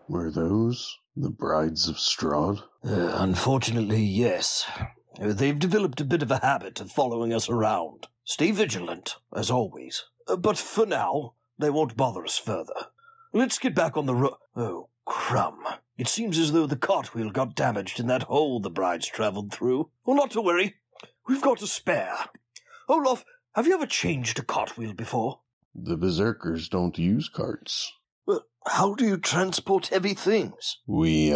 Were those the brides of Strahd? Unfortunately, yes. They've developed a bit of a habit of following us around. Stay vigilant, as always. But for now, they won't bother us further. Let's get back on the road. Oh, crumb. It seems as though the cartwheel got damaged in that hole the brides travelled through. Well, not to worry. We've got a spare. Olaf, have you ever changed a cartwheel before? The berserkers don't use carts. Well, how do you transport heavy things? We,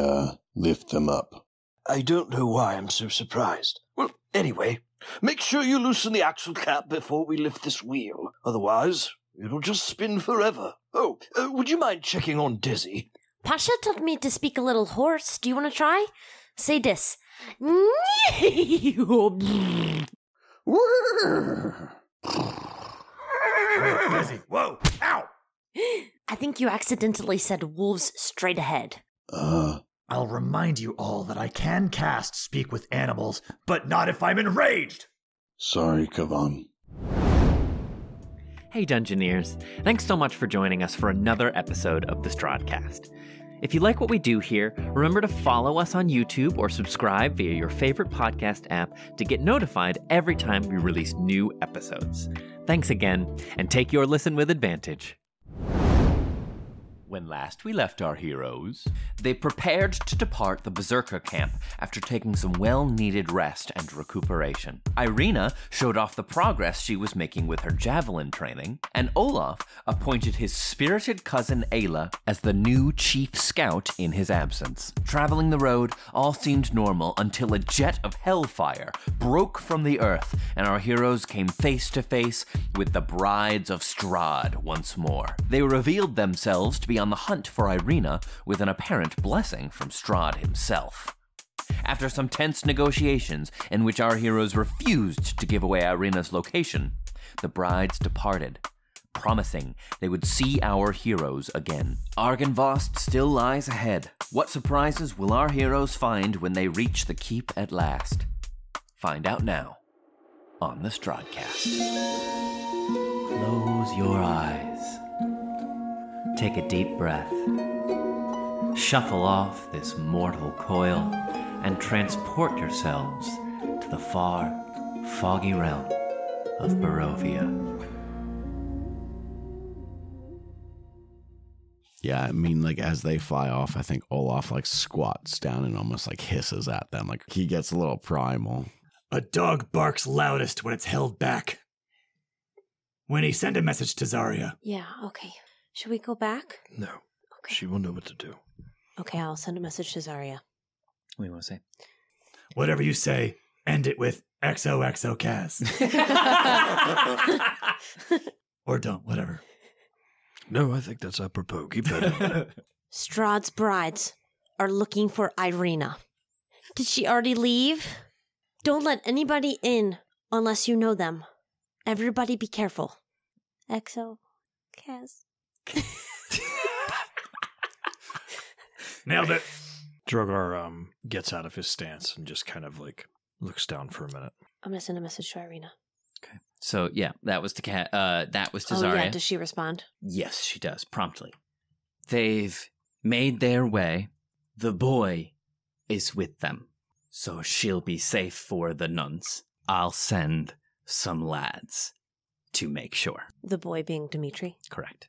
lift them up. I don't know why I'm so surprised. Well, anyway, make sure you loosen the axle cap before we lift this wheel. Otherwise, it'll just spin forever. Oh, would you mind checking on Dizzy? Pasha told me to speak a little hoarse. Do you want to try? Say this. Dizzy, whoa, ow! I think you accidentally said wolves straight ahead. I'll remind you all that I can cast Speak with Animals, but not if I'm enraged! Sorry, Kavan. Hey Dungeoneers, thanks so much for joining us for another episode of the Strahdcast. If you like what we do here, remember to follow us on YouTube or subscribe via your favorite podcast app to get notified every time we release new episodes. Thanks again, and take your listen with advantage. When last we left our heroes, they prepared to depart the Berserker camp after taking some well-needed rest and recuperation. Irina showed off the progress she was making with her javelin training, and Olaf appointed his spirited cousin Ayla as the new chief scout in his absence. Traveling the road, all seemed normal until a jet of hellfire broke from the earth, and our heroes came face to face with the brides of Strahd once more. They revealed themselves to be on the hunt for Irina with an apparent blessing from Strahd himself. After some tense negotiations in which our heroes refused to give away Irina's location, the brides departed, promising they would see our heroes again. Argenvostholt still lies ahead. What surprises will our heroes find when they reach the keep at last? Find out now on the Strahdcast. Close your eyes. Take a deep breath. Shuffle off this mortal coil and transport yourselves to the far, foggy realm of Barovia. Yeah, I mean, like, as they fly off, I think Olaf, like, squats down and almost, like, hisses at them. Like, he gets a little primal. A dog barks loudest when it's held back. Winnie, send a message to Zarya. Yeah, okay. Should we go back? No. Okay. She will know what to do. Okay, I'll send a message to Zarya. What do you want to say? Whatever you say, end it with XOXO Kaz. Or don't, whatever. No, I think that's apropos. Keep that in. Strahd's brides are looking for Irina. Did she already leave? Don't let anybody in unless you know them. Everybody be careful. XO Kaz. Nailed it. Drogar gets out of his stance and just kind of like looks down for a minute. I'm gonna send a message to Irina. Okay. So yeah, that was to Oh Zarya. yeah, does she respond? Yes, she does, promptly. They've made their way. The boy is with them, so she'll be safe for the nuns. I'll send some lads to make sure. The boy being Dimitri. Correct.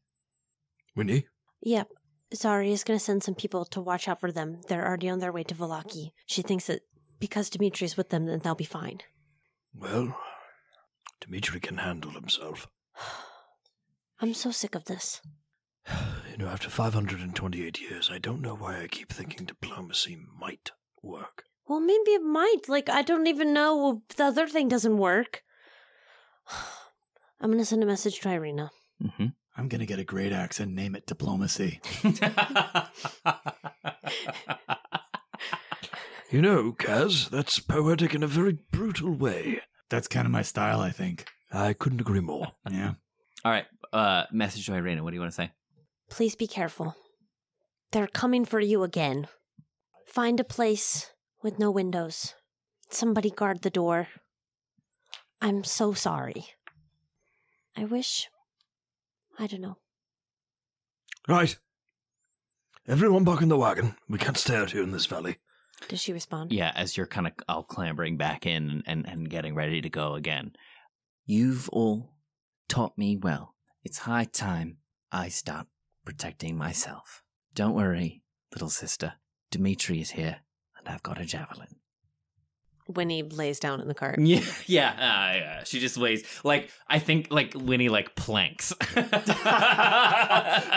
Winnie? Yep. Zarya is going to send some people to watch out for them. They're already on their way to Vallaki. She thinks that because Dimitri's with them, then they'll be fine. Well, Dimitri can handle himself. I'm so sick of this. You know, after 528 years, I don't know why I keep thinking diplomacy might work. Well, maybe it might. Like, I don't even know. The other thing doesn't work. I'm going to send a message to Irina. Mm-hmm. I'm going to get a great axe and name it Diplomacy. You know, Kaz, that's poetic in a very brutal way. That's kind of my style, I think. I couldn't agree more. Yeah. All right. Message to Irina. What do you want to say? Please be careful. They're coming for you again. Find a place with no windows. Somebody guard the door. I'm so sorry. I wish... I don't know. Right. Everyone back in the wagon. We can't stay out here in this valley. Does she respond? Yeah, as you're kind of all clambering back in and getting ready to go again. You've all taught me well. It's high time I start protecting myself. Don't worry, little sister. Dimitri is here, and I've got a javelin. Winnie lays down in the cart. Yeah. She just lays, I think, Winnie, planks.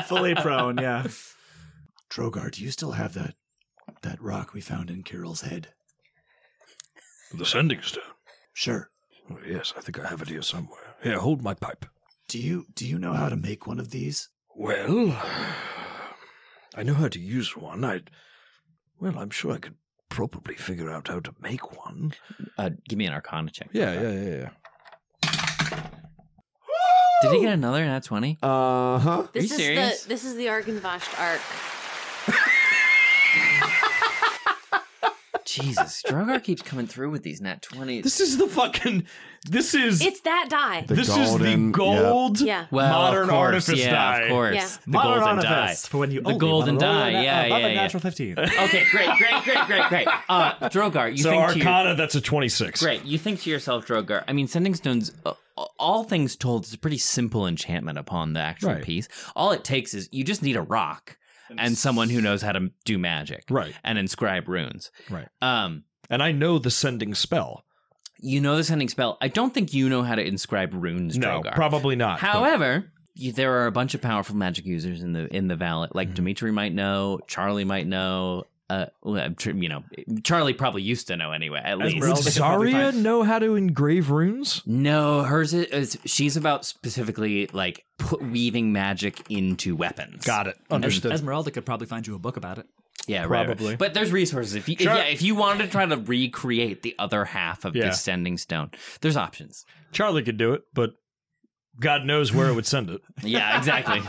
Fully prone, yeah. Drogar, do you still have that rock we found in Kirill's head? The sending stone? Sure. Oh, yes, I think I have it here somewhere. Here, hold my pipe. Do you know how to make one of these? Well, I know how to use one. I'm sure I could probably figure out how to make one. Give me an Arcana check. Yeah. Did he get another nat 20? Uh-huh. Are you serious? This is the Argenvostholt arc. Jesus, Drogar keeps coming through with these nat 20s. This is It's that die. The this golden, is the gold Yeah. modern of course, artifice die. Of course. Yeah. The Modern golden die. artifice for when you The only golden wanna roll die. above a Yeah. natural 15. Okay, great. Drogar, you So think Arcana, that's a 26. Great. You think to yourself, Drogar, I mean, Sending Stones, all things told, is a pretty simple enchantment upon the actual Right. piece. All it takes is you just need a rock and someone who knows how to do magic. Right. And inscribe runes. Right. And I know the sending spell. You know the sending spell. I don't think you know how to inscribe runes, No, Drogar. probably not. However, there are a bunch of powerful magic users in the valley. Like Dimitri might know, Charlie might know. Charlie probably used to know anyway. At least. Would Zarya know how to engrave runes? No, hers is. She's about specifically weaving magic into weapons. Got it. Understood. Esmeralda could probably find you a book about it. Yeah, Probably. Right. But there's resources. If you wanted to try to recreate the other half of this sending stone, there's options. Charlie could do it, but God knows where it would send it. Yeah, exactly.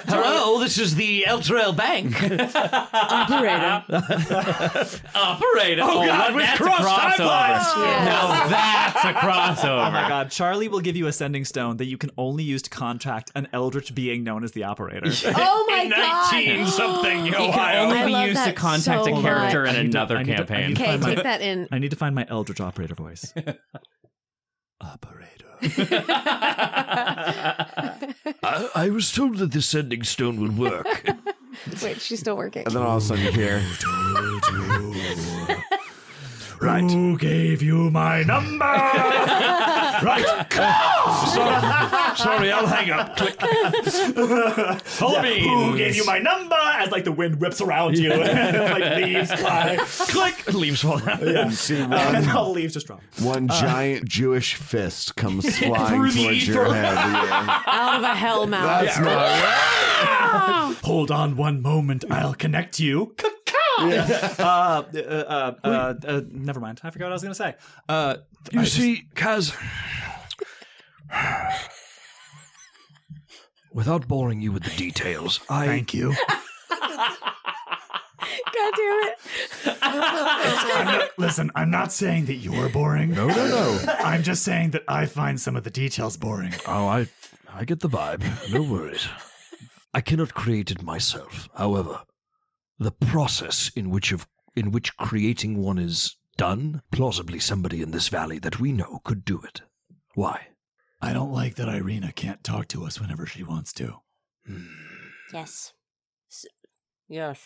Hello, this is the Eltrail Bank. Operator. Operator. Oh, God, we've crossed timelines. Yeah. Now that's a crossover. Oh my god, Charlie will give you a sending stone that you can only use to contract an eldritch being known as the operator. Oh my god. 19-something It Ohio. can only I be love used to that contact so a character much. in another I need to- campaign. Okay, take that in. I need to find my eldritch operator voice. Operator. I was told that the sending stone would work. Wait, she's still working. And then all of a sudden you hear, Right. Who gave you my number? Right. Sorry, I'll hang up. Click. Full beans. Who gave you my number? As the wind whips around you, leaves fly. Click. Leaves fall down. Yeah. you see And all leaves just drop. one giant Jewish fist comes flying Through the towards your ether. head. Yeah. Out of a hell mouth. That's not right. Hold on one moment. I'll connect you. Never mind. I forgot what I was going to say. You see, Kaz, without boring you with the details, Thank you. God damn it. Listen, I'm not saying that you're boring. No. I'm just saying that I find some of the details boring. Oh, I get the vibe. No worries. I cannot create it myself. However, the process in which creating one is done, plausibly somebody in this valley that we know could do it. Why? I don't like that Irina can't talk to us whenever she wants to. Yes. Yes.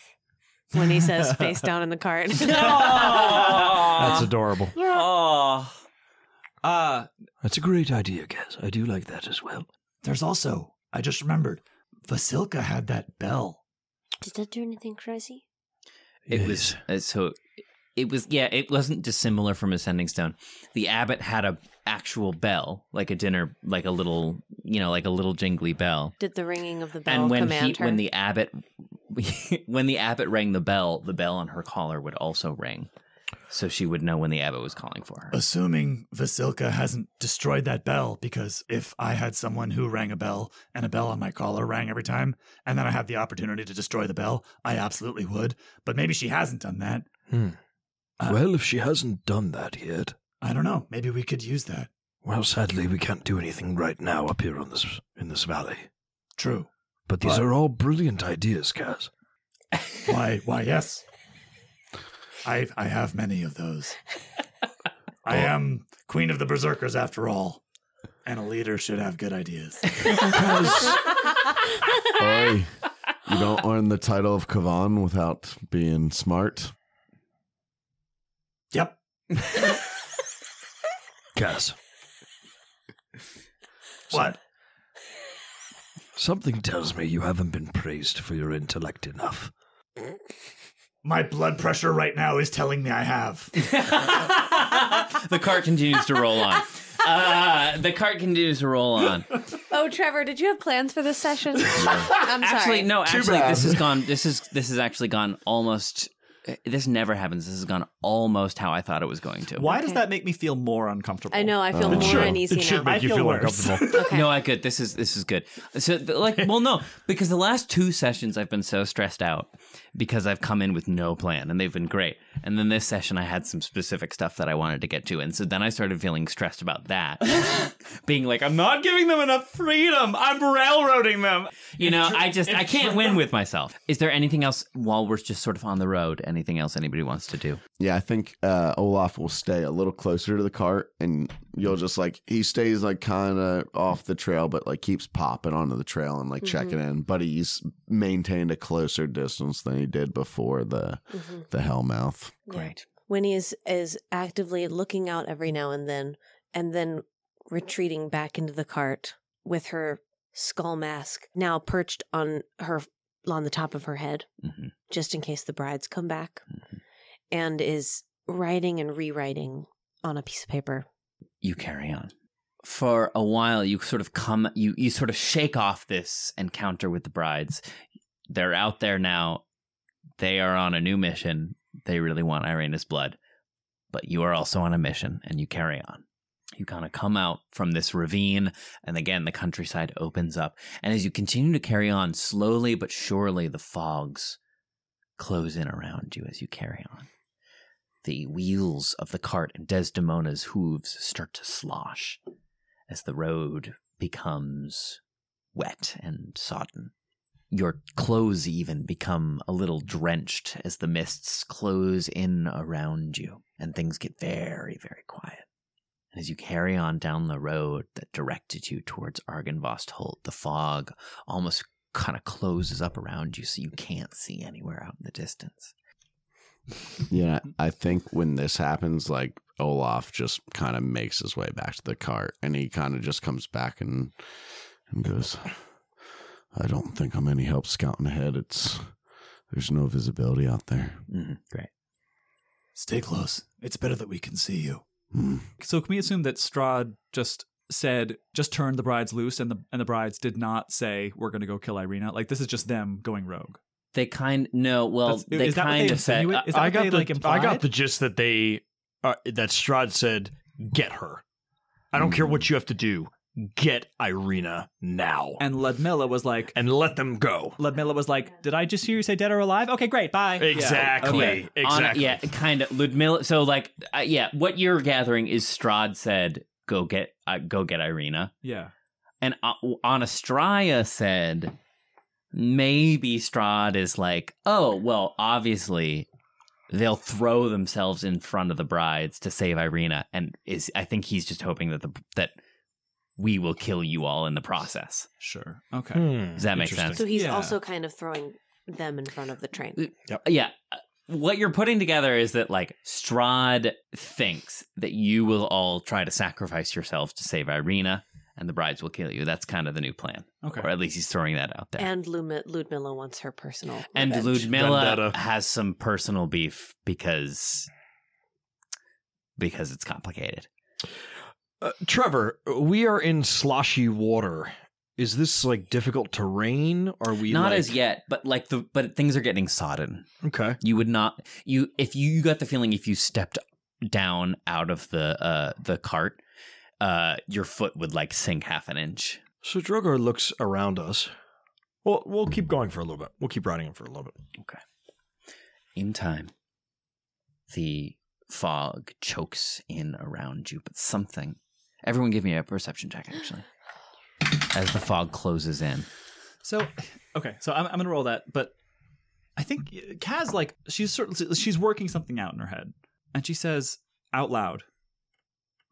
When he says face down in the cart. That's adorable. Oh. That's a great idea, Kaz. I do like that as well. There's also, I just remembered, Vasilka had that bell. Did that do anything crazy? It was it wasn't dissimilar from a sending stone. The abbot had a actual bell, like a little jingly bell. Did the ringing of the bell And command her? when the abbot rang the bell on her collar would also ring. So she would know when the abbot was calling for her. Assuming Vasilka hasn't destroyed that bell, because if I had someone who rang a bell and a bell on my collar rang every time, and then I had the opportunity to destroy the bell, I absolutely would. But maybe she hasn't done that. Well, if she hasn't done that yet, I don't know. Maybe we could use that. well, sadly, we can't do anything right now up here in this valley. True. But these are all brilliant ideas, Kaz. Why, yes. I have many of those. I am Queen of the Berserkers after all. And a leader should have good ideas. Oi, you don't earn the title of Kavan without being smart. Yep. Kaz. What? Something tells me you haven't been praised for your intellect enough. My blood pressure right now is telling me I have. The cart continues to roll on. Oh, Trevor, did you have plans for this session? I'm sorry. This has actually gone almost. This never happens. This has gone almost how I thought it was going to. Why does that make me feel more uncomfortable? I know. I feel more uneasy now. It should make you feel uncomfortable. Okay. No, I could. This is good. So, no, because the last 2 sessions I've been so stressed out because I've come in with no plan, and they've been great. And then this session, I had some specific stuff that I wanted to get to, and so then I started feeling stressed about that, being like, I'm not giving them enough freedom. I'm railroading them. I can't win with myself. Is there anything else while we're just sort of on the road? Anything else anybody wants to do? Yeah, I think Olaf will stay a little closer to the cart, and you'll just he stays kind of off the trail, but keeps popping onto the trail and checking in. But he's maintained a closer distance than he did before the Hellmouth. Great. Winnie is actively looking out every now and then retreating back into the cart with her skull mask now perched on the top of her head, just in case the brides come back, and is writing and rewriting on a piece of paper. You carry on. For a while, you sort of you sort of shake off this encounter with the brides. They're out there now. They are on a new mission. They really want Irina's blood. But you are also on a mission, and you carry on. You kind of come out from this ravine, and again, the countryside opens up. And as you continue to carry on, slowly but surely, the fogs close in around you as you carry on. The wheels of the cart and Desdemona's hooves start to slosh as the road becomes wet and sodden. Your clothes even become a little drenched as the mists close in around you, and things get very, very quiet. As you carry on down the road that directed you towards Argenvostholt, the fog almost kind of closes up around you so you can't see anywhere out in the distance. Yeah, I think when this happens, Olaf just kind of makes his way back to the cart, and he kind of just comes back and goes, I don't think I'm any help scouting ahead. There's no visibility out there. Great. Stay close. It's better that we can see you. So can we assume that Strahd just turned the brides loose, and the brides did not say, we're going to go kill Irina? This is just them going rogue. They kind of said. I got the gist that that Strahd said, get her. I don't care what you have to do. Get Irina now. And Ludmilla was like... And let them go. Ludmilla was like, did I just hear you say dead or alive? Okay, great, bye. Exactly. Yeah. Okay. Exactly. Kind of. Ludmilla, so what you're gathering is Strahd said, go get Irina. Yeah. And Anastraya said, maybe Strahd is oh, well, obviously... they'll throw themselves in front of the brides to save Irina, and I think he's just hoping that we will kill you all in the process. Sure. Okay. Does that make sense? So he's also kind of throwing them in front of the train. Yep. Yeah. What you're putting together is that Strahd thinks that you will all try to sacrifice yourselves to save Irina, and the brides will kill you. That's kind of the new plan. Okay. Or at least he's throwing that out there. And Ludmilla wants her personal And revenge. Ludmilla Vendetta. has some personal beef because it's complicated. Trevor, we are in sloshy water. Is this difficult terrain? Are we not as yet, but but things are getting sodden. Okay. You would not if you got the feeling if you stepped down out of the cart, your foot would sink half an inch. So Drogar looks around us. Well, we'll keep going for a little bit. We'll keep riding him for a little bit. Okay. In time, the fog chokes in around you, but everyone give me a perception check, actually. As the fog closes in. So, okay, so I'm going to roll that, but I think Kaz, like, she's working something out in her head, and she says out loud,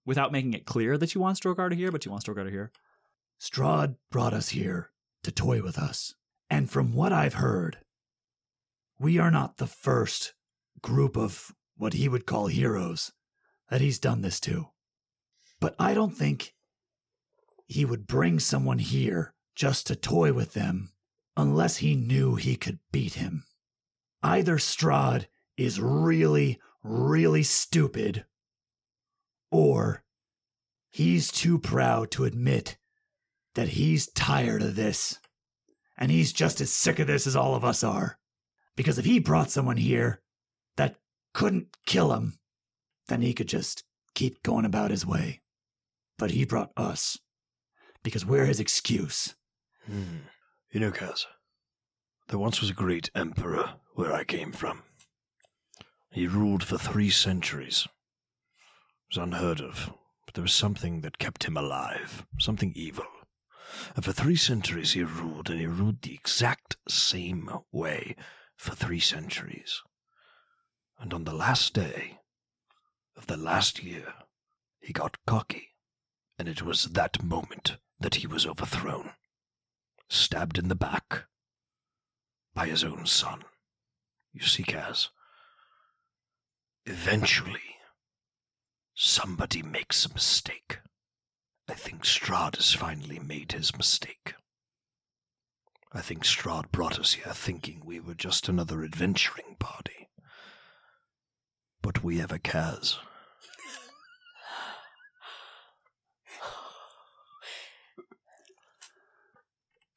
without making it clear that she wants Drogar to hear, but she wants Drogar to hear. Strahd brought us here to toy with us. And from what I've heard, we are not the first group of what he would call heroes that he's done this to. But I don't think he would bring someone here just to toy with them unless he knew he could beat him. Either Strahd is really, really stupid, or he's too proud to admit that he's tired of this, and he's just as sick of this as all of us are. Because if he brought someone here that couldn't kill him, then he could just keep going about his way. But he brought us, because we're his excuse. You know, Kaz, there once was a great emperor where I came from. He ruled for 3 centuries. It was unheard of, but there was something that kept him alive, something evil. And for 3 centuries he ruled, and he ruled the exact same way for 3 centuries. And on the last day of the last year, he got cocky, and it was that moment that he was overthrown, stabbed in the back by his own son. You see, Kaz, eventually somebody makes a mistake. I think Strahd has finally made his mistake. I think Strahd brought us here thinking we were just another adventuring party. But we have a Kaz.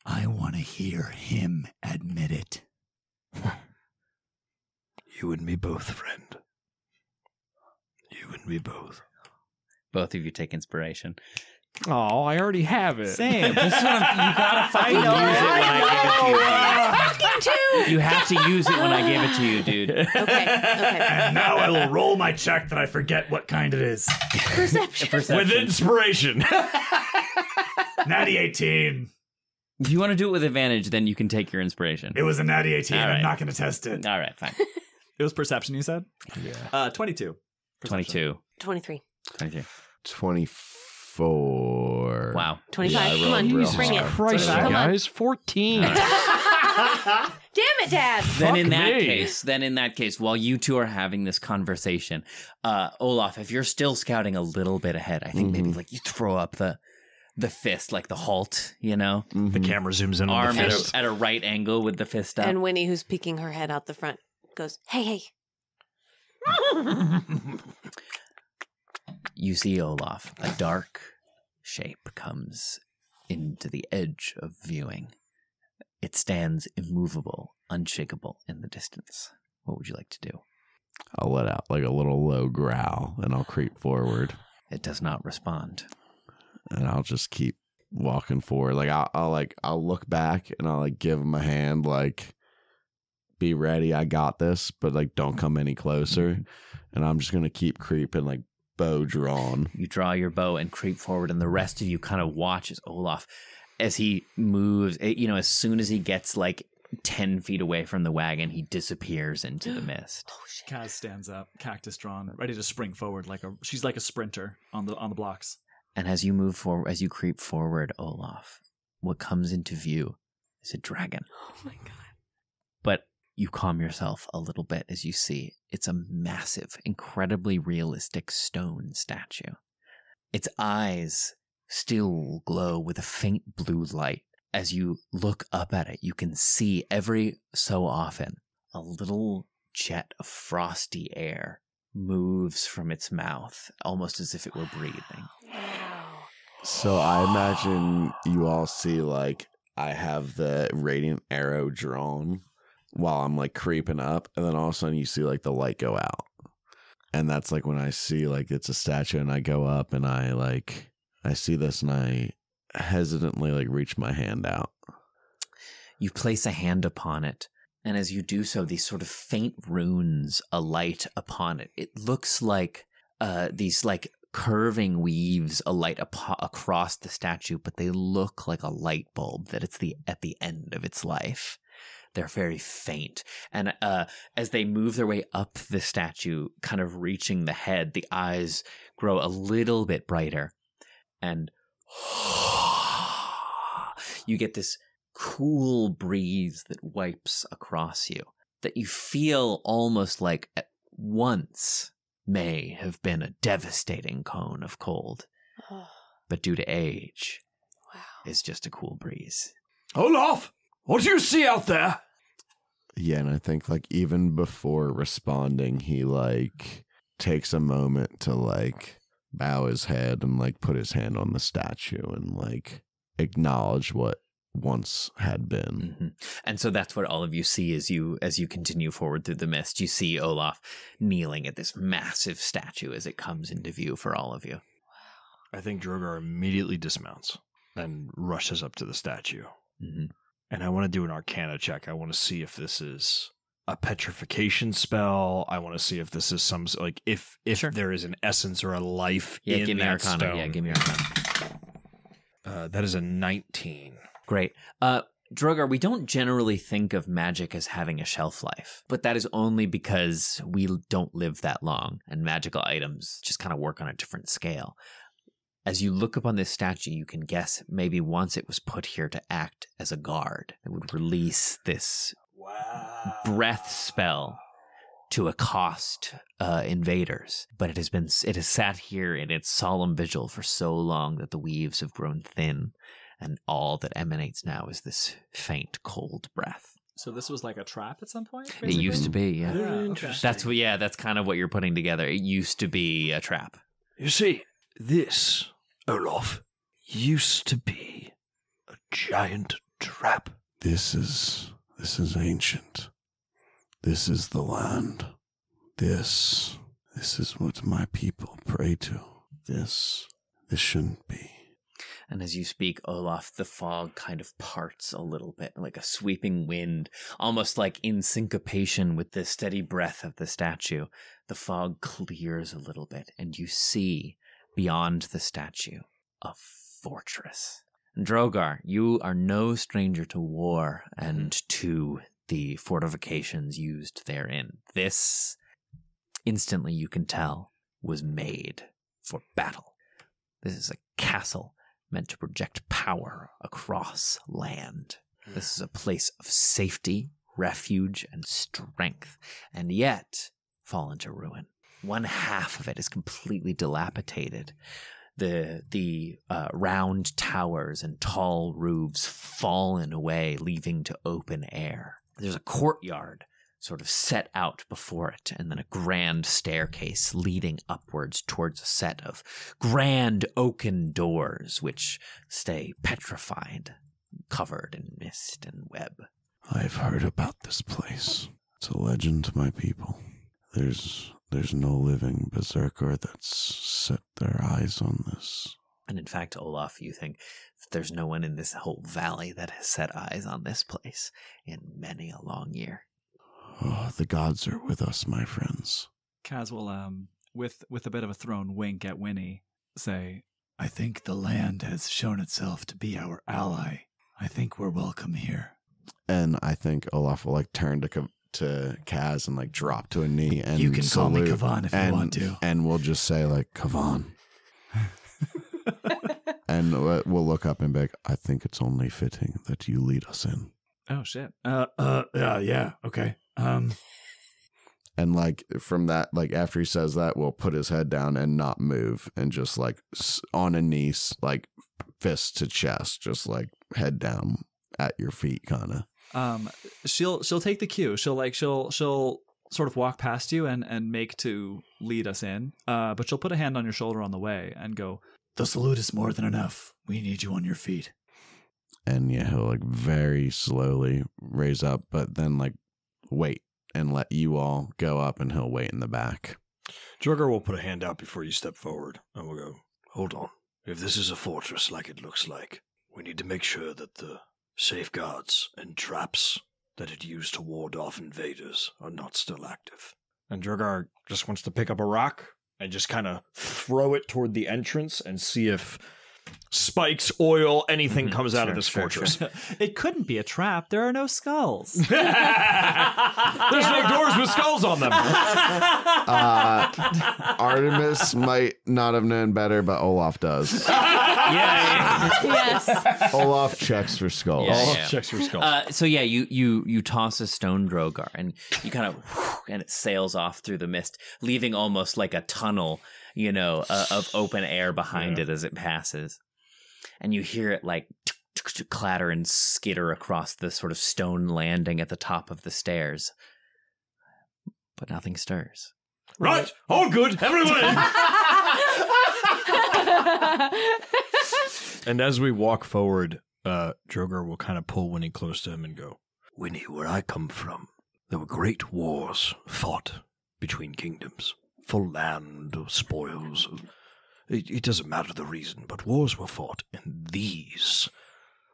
I want to hear him admit it. You and me both, friend. You and me both. Both of you take inspiration. Oh, I already have it. Same. This is what you gotta fucking use it when I give it to you, dude. You have to use it when I give it to you, dude. Okay. And now I will roll my check that I forget what kind it is. Perception. With inspiration. Natty 18. If you want to do it with advantage, then you can take your inspiration. It was a natty 18. All right. I'm not going to test it. All right, fine. It was perception, you said? Yeah. 22. Perception. 22. 23. 22. 24. Wow. 25. Come on, bring it. Christ, Come on. guys, 14. Damn it, Dad. Then in Fuck that case, while you two are having this conversation, Olaf, if you're still scouting a little bit ahead, I think maybe like you throw up the fist, like the halt, you know? The camera zooms in on Arm the fist. at a right angle with the fist up. And Winnie, who's peeking her head out the front, goes, hey. You see, Olaf, a dark shape comes into the edge of viewing. It stands immovable, unshakable in the distance. What would you like to do? I'll let out like a little low growl and I'll creep forward. It does not respond. And I'll just keep walking forward. Like I'll look back and I'll like give him a hand, like, be ready, I got this, but like don't come any closer. And I'm just gonna keep creeping, like bow drawn. You draw your bow and creep forward, and the rest of you kind of watch as Olaf, as he moves, as soon as he gets like 10 feet away from the wagon, he disappears into the mist. Kaz stands up, cactus drawn, ready to spring forward she's like a sprinter on the blocks. And as you move forward, as you creep forward, Olaf, what comes into view is a dragon. Oh my God. But you calm yourself a little bit as you see it's a massive, incredibly realistic stone statue. Its eyes still glow with a faint blue light. As you look up at it, you can see every so often a little jet of frosty air moves from its mouth, almost as if it were breathing. So I imagine you all see like I have the radiant arrow drawn while I'm like creeping up, and then all of a sudden you see like the light go out. And that's like when I see like it's a statue, and I go up and I see this and I hesitantly like reach my hand out. You place a hand upon it, and as you do so, these sort of faint runes alight upon it. It looks like these like curving weaves alight across the statue, but they look like a light bulb that it's at the end of its life. They're very faint. And as they move their way up the statue, kind of reaching the head, the eyes grow a little bit brighter. And you get this cool breeze that wipes across you, that you feel almost like at once may have been a devastating cone of cold. But due to age, is just a cool breeze. Olaf! What do you see out there? Yeah, and I think like even before responding, he like takes a moment to like bow his head and like put his hand on the statue and like acknowledge what once had been. Mm-hmm. And so that's what all of you see as you continue forward through the mist. You see Olaf kneeling at this massive statue as it comes into view for all of you. I think Drogar immediately dismounts and rushes up to the statue. Mm-hmm. And I want to do an Arcana check. I want to see if this is a petrification spell. I want to see if this is some, like, if Sure. there is an essence or a life Yeah, in give me that Arcana. stone. Yeah, give me Arcana. That is a 19. Great. Drogar, we don't generally think of magic as having a shelf life, but that is only because we don't live that long, and magical items just kind of work on a different scale. As you look upon this statue, you can guess maybe once it was put here to act as a guard that would release this breath spell to accost invaders. But it has sat here in its solemn vigil for so long that the weaves have grown thin, and all that emanates now is this faint, cold breath. So this was like a trap at some point? It used to be, yeah. Very interesting. That's kind of what you're putting together. It used to be a trap. You see, this, Olaf, used to be a giant trap. This is ancient. This is the land. This is what my people pray to. This shouldn't be. And as you speak, Olaf, the fog kind of parts a little bit, like a sweeping wind, almost like in syncopation with the steady breath of the statue. The fog clears a little bit, and you see, beyond the statue, a fortress. And Drogar, you are no stranger to war and to the fortifications used therein. This, instantly you can tell, was made for battle. This is a castle meant to project power across land. This is a place of safety, refuge, and strength, and yet fallen to ruin. One half of it is completely dilapidated. The round towers and tall roofs fallen away, leaving to open air. There's a courtyard sort of set out before it, and then a grand staircase leading upwards towards a set of grand oaken doors which stay petrified, covered in mist and web. I've heard about this place. It's a legend to my people. There's no living berserker that's set their eyes on this. And in fact, Olaf, you think that there's no one in this whole valley that has set eyes on this place in many a long year. Oh, the gods are with us, my friends. Kaz will, with a bit of a thrown wink at Winnie, say, I think the land has shown itself to be our ally. I think we're welcome here. And I think Olaf will like turn to Kaz and like drop to a knee and you can call me salute, Kavan if you want to. And we'll just say like Kavan. And we'll look up and be like, I think it's only fitting that you lead us in. oh shit. Yeah, okay. And like from that, like after he says that, we'll put his head down and not move and just like on a knee, like fist to chest, just like head down at your feet, kind of. She'll take the cue. She'll sort of walk past you and make to lead us in. But she'll put a hand on your shoulder on the way and go, The salute is more than enough. We need you on your feet. And yeah, he'll like very slowly raise up, but then like wait and let you all go up, and he'll wait in the back. Drogar will put a hand out before you step forward, and we'll go, hold on. If this is a fortress like it looks like, we need to make sure that the safeguards and traps that it used to ward off invaders are not still active. And Drogar just wants to pick up a rock and just kind of throw it toward the entrance and see if spikes, oil, anything comes out of this fortress. It couldn't be a trap. There are no skulls. There's no doors with skulls on them. Artemis might not have known better, but Olaf does. Yes. Olaf checks for skulls. Yeah. Checks for skulls. So yeah, you toss a stone Drogar, and you kind of and it sails off through the mist, leaving almost like a tunnel, of open air behind it as it passes. And you hear it like clatter and skitter across the sort of stone landing at the top of the stairs, but nothing stirs. Right, all good, everyone in. And as we walk forward, Drogar will kind of pull Winnie close to him and go, Winnie, where I come from, there were great wars fought between kingdoms for land or spoils. It doesn't matter the reason, but wars were fought, and these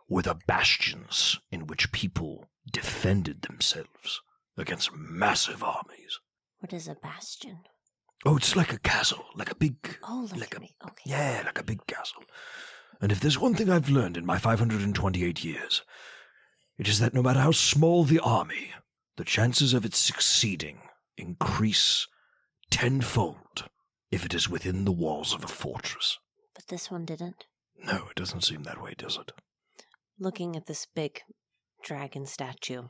were the bastions in which people defended themselves against massive armies. What is a bastion? Oh, it's like a castle, like a big... Oh, like okay. Yeah, like a big castle. And if there's one thing I've learned in my 528 years, it is that no matter how small the army, the chances of it succeeding increase tenfold if it is within the walls of a fortress. But this one didn't. No, it doesn't seem that way, does it? Looking at this big dragon statue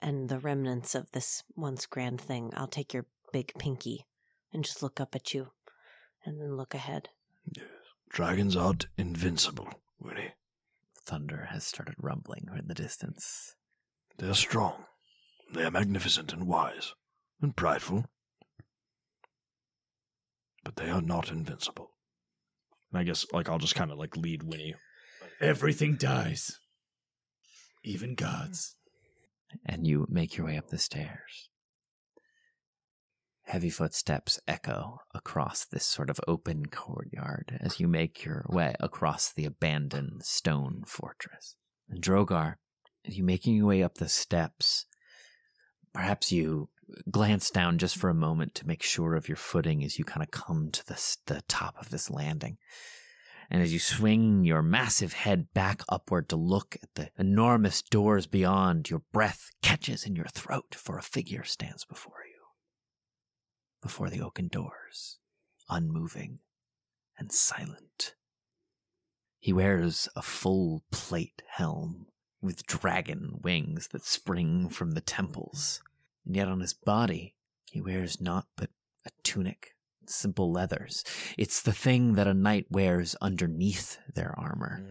and the remnants of this once grand thing, I'll take your big pinky and just look up at you and then look ahead. Yes. Dragons aren't invincible, Winnie. Thunder has started rumbling in the distance. They're strong. They are magnificent and wise and prideful. But they are not invincible. And I guess, I'll just kind of, lead Winnie. Everything dies. Even gods. And you make your way up the stairs. Heavy footsteps echo across this sort of open courtyard as you make your way across the abandoned stone fortress. And Drogar, as you making your way up the steps, perhaps you glance down just for a moment to make sure of your footing as you kind of come to the top of this landing. And as you swing your massive head back upward to look at the enormous doors beyond, your breath catches in your throat, for a figure stands before you. Before the oaken doors, unmoving and silent. He wears a full plate helm with dragon wings that spring from the temples. And yet on his body, he wears naught but a tunic, simple leathers. It's the thing that a knight wears underneath their armor.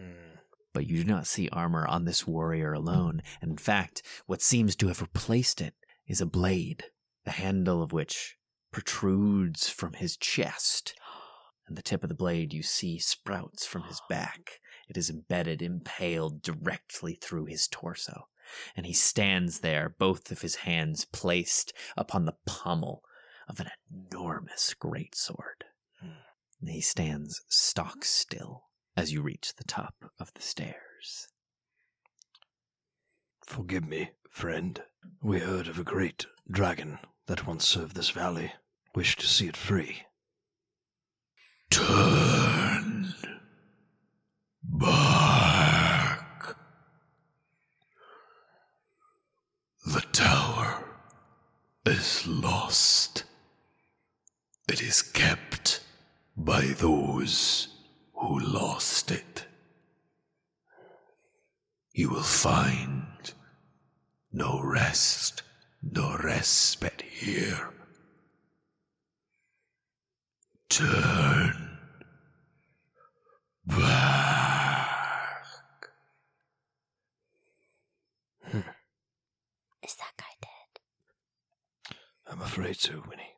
But you do not see armor on this warrior alone. And in fact, what seems to have replaced it is a blade, the handle of which protrudes from his chest. And the tip of the blade you see sprouts from his back. It is embedded, impaled directly through his torso. And he stands there, both of his hands placed upon the pommel of an enormous greatsword. And he stands stock still as you reach the top of the stairs. Forgive me, friend. We heard of a great dragon that once served this valley. Wish to see it free. Turn back. The tower is lost. It is kept by those who lost it. You will find no rest, no respite here. Turn back. Is that guy dead? I'm afraid so, Winnie.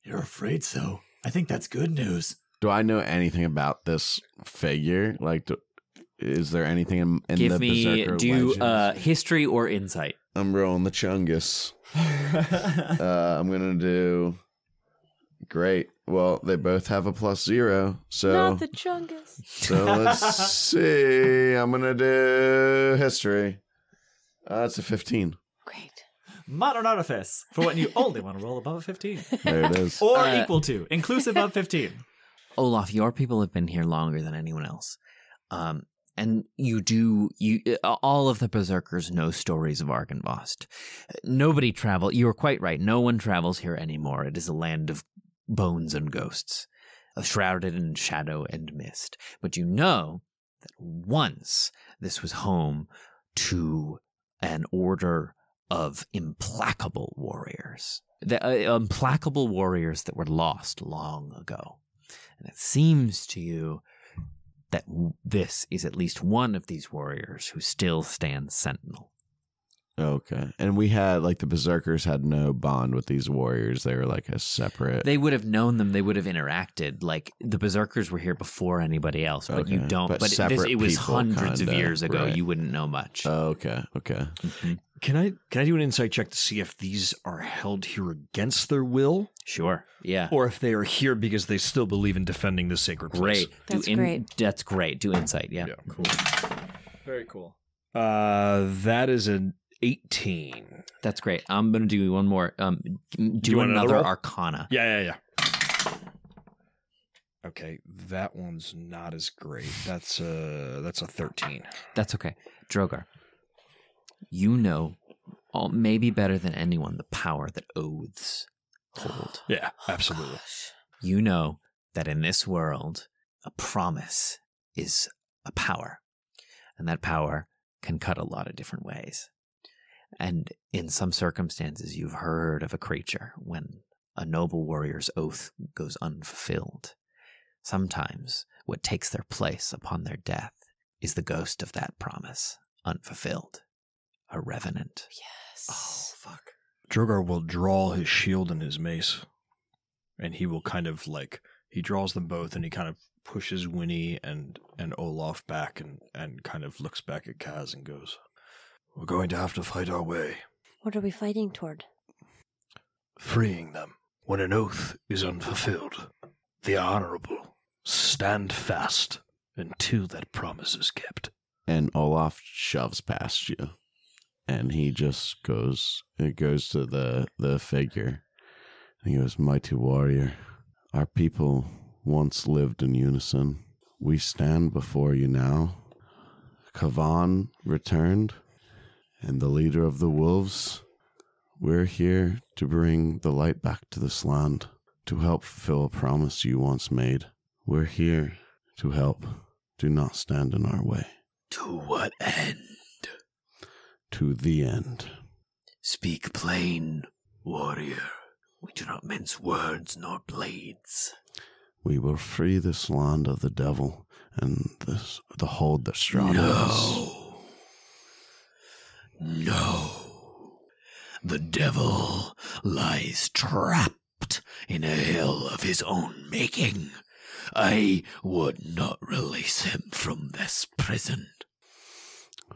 You're afraid so? I think that's good news. Do I know anything about this figure? Is there anything in Give the me, Berserker do legends? history or insight. I'm rolling the Chungus. I'm going to do... Great. Well, they both have a +0, so... Not the Chungus. So let's see. I'm going to do history. That's a 15. Great. Modern Artifice for when you only want to roll above a 15. There it is. Or equal to, inclusive of 15. Olaf, your people have been here longer than anyone else. And all of the berserkers know stories of Argenvost. Nobody you were quite right. No one travels here anymore. It is a land of bones and ghosts, shrouded in shadow and mist. But you know that once this was home to an order of implacable warriors. The implacable warriors that were lost long ago. And it seems to you that this is at least one of these warriors who still stands sentinel. Okay. And we had, like, the berserkers had no bond with these warriors. They were like a separate... They would have known them. They would have interacted. Like, the berserkers were here before anybody else, but you don't. But it was hundreds of years ago. Right. You wouldn't know much. Oh, okay. Okay. Mm-hmm. Can I do an insight check to see if these are held here against their will? Sure. Yeah. Or if they are here because they still believe in defending this sacred place. Great. That's great. Do insight. Yeah. Cool. Very cool. That is an 18. That's great. I'm going to do one more. Do another Arcana. Yeah. Okay, that one's not as great. That's a 13. That's okay. Drogar, you know, maybe better than anyone, the power that oaths hold. Yeah, absolutely. You know that in this world, a promise is a power, and that power can cut a lot of different ways. And in some circumstances, you've heard of a creature when a noble warrior's oath goes unfulfilled. Sometimes what takes their place upon their death is the ghost of that promise, unfulfilled. A revenant. Yes. Oh, fuck. Drogar will draw his shield and his mace, and he will kind of he draws them both, and he kind of pushes Winnie and Olaf back and kind of looks back at Kaz and goes, "We're going to have to fight our way." What are we fighting toward? Freeing them. When an oath is unfulfilled, the honorable stand fast until that promise is kept. And Olaf shoves past you. And he just goes to the figure. And he goes, "Mighty warrior, our people once lived in unison. We stand before you now. Kavan returned, and the leader of the wolves. We're here to bring the light back to this land, to help fulfill a promise you once made. We're here to help. Do not stand in our way." To what end? To the end. Speak plain, warrior. We do not mince words nor blades. We will free this land of the devil and the hold that shrouds us. No. The devil lies trapped in a hell of his own making. I would not release him from this prison.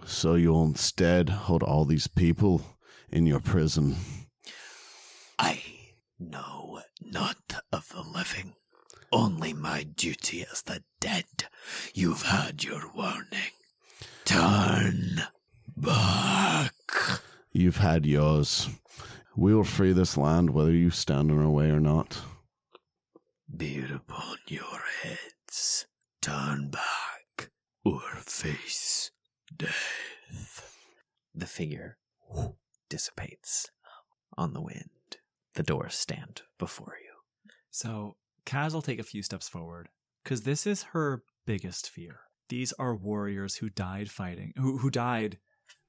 So you'll instead hold all these people in your prison? I know not of the living. Only my duty as the dead. You've had your warning. Turn back. You've had yours. We will free this land whether you stand in our way or not. Be it upon your heads. Turn back or face death. The figure dissipates on the wind. The doors stand before you. So Kaz will take a few steps forward, because this is her biggest fear. These are warriors who died fighting, who died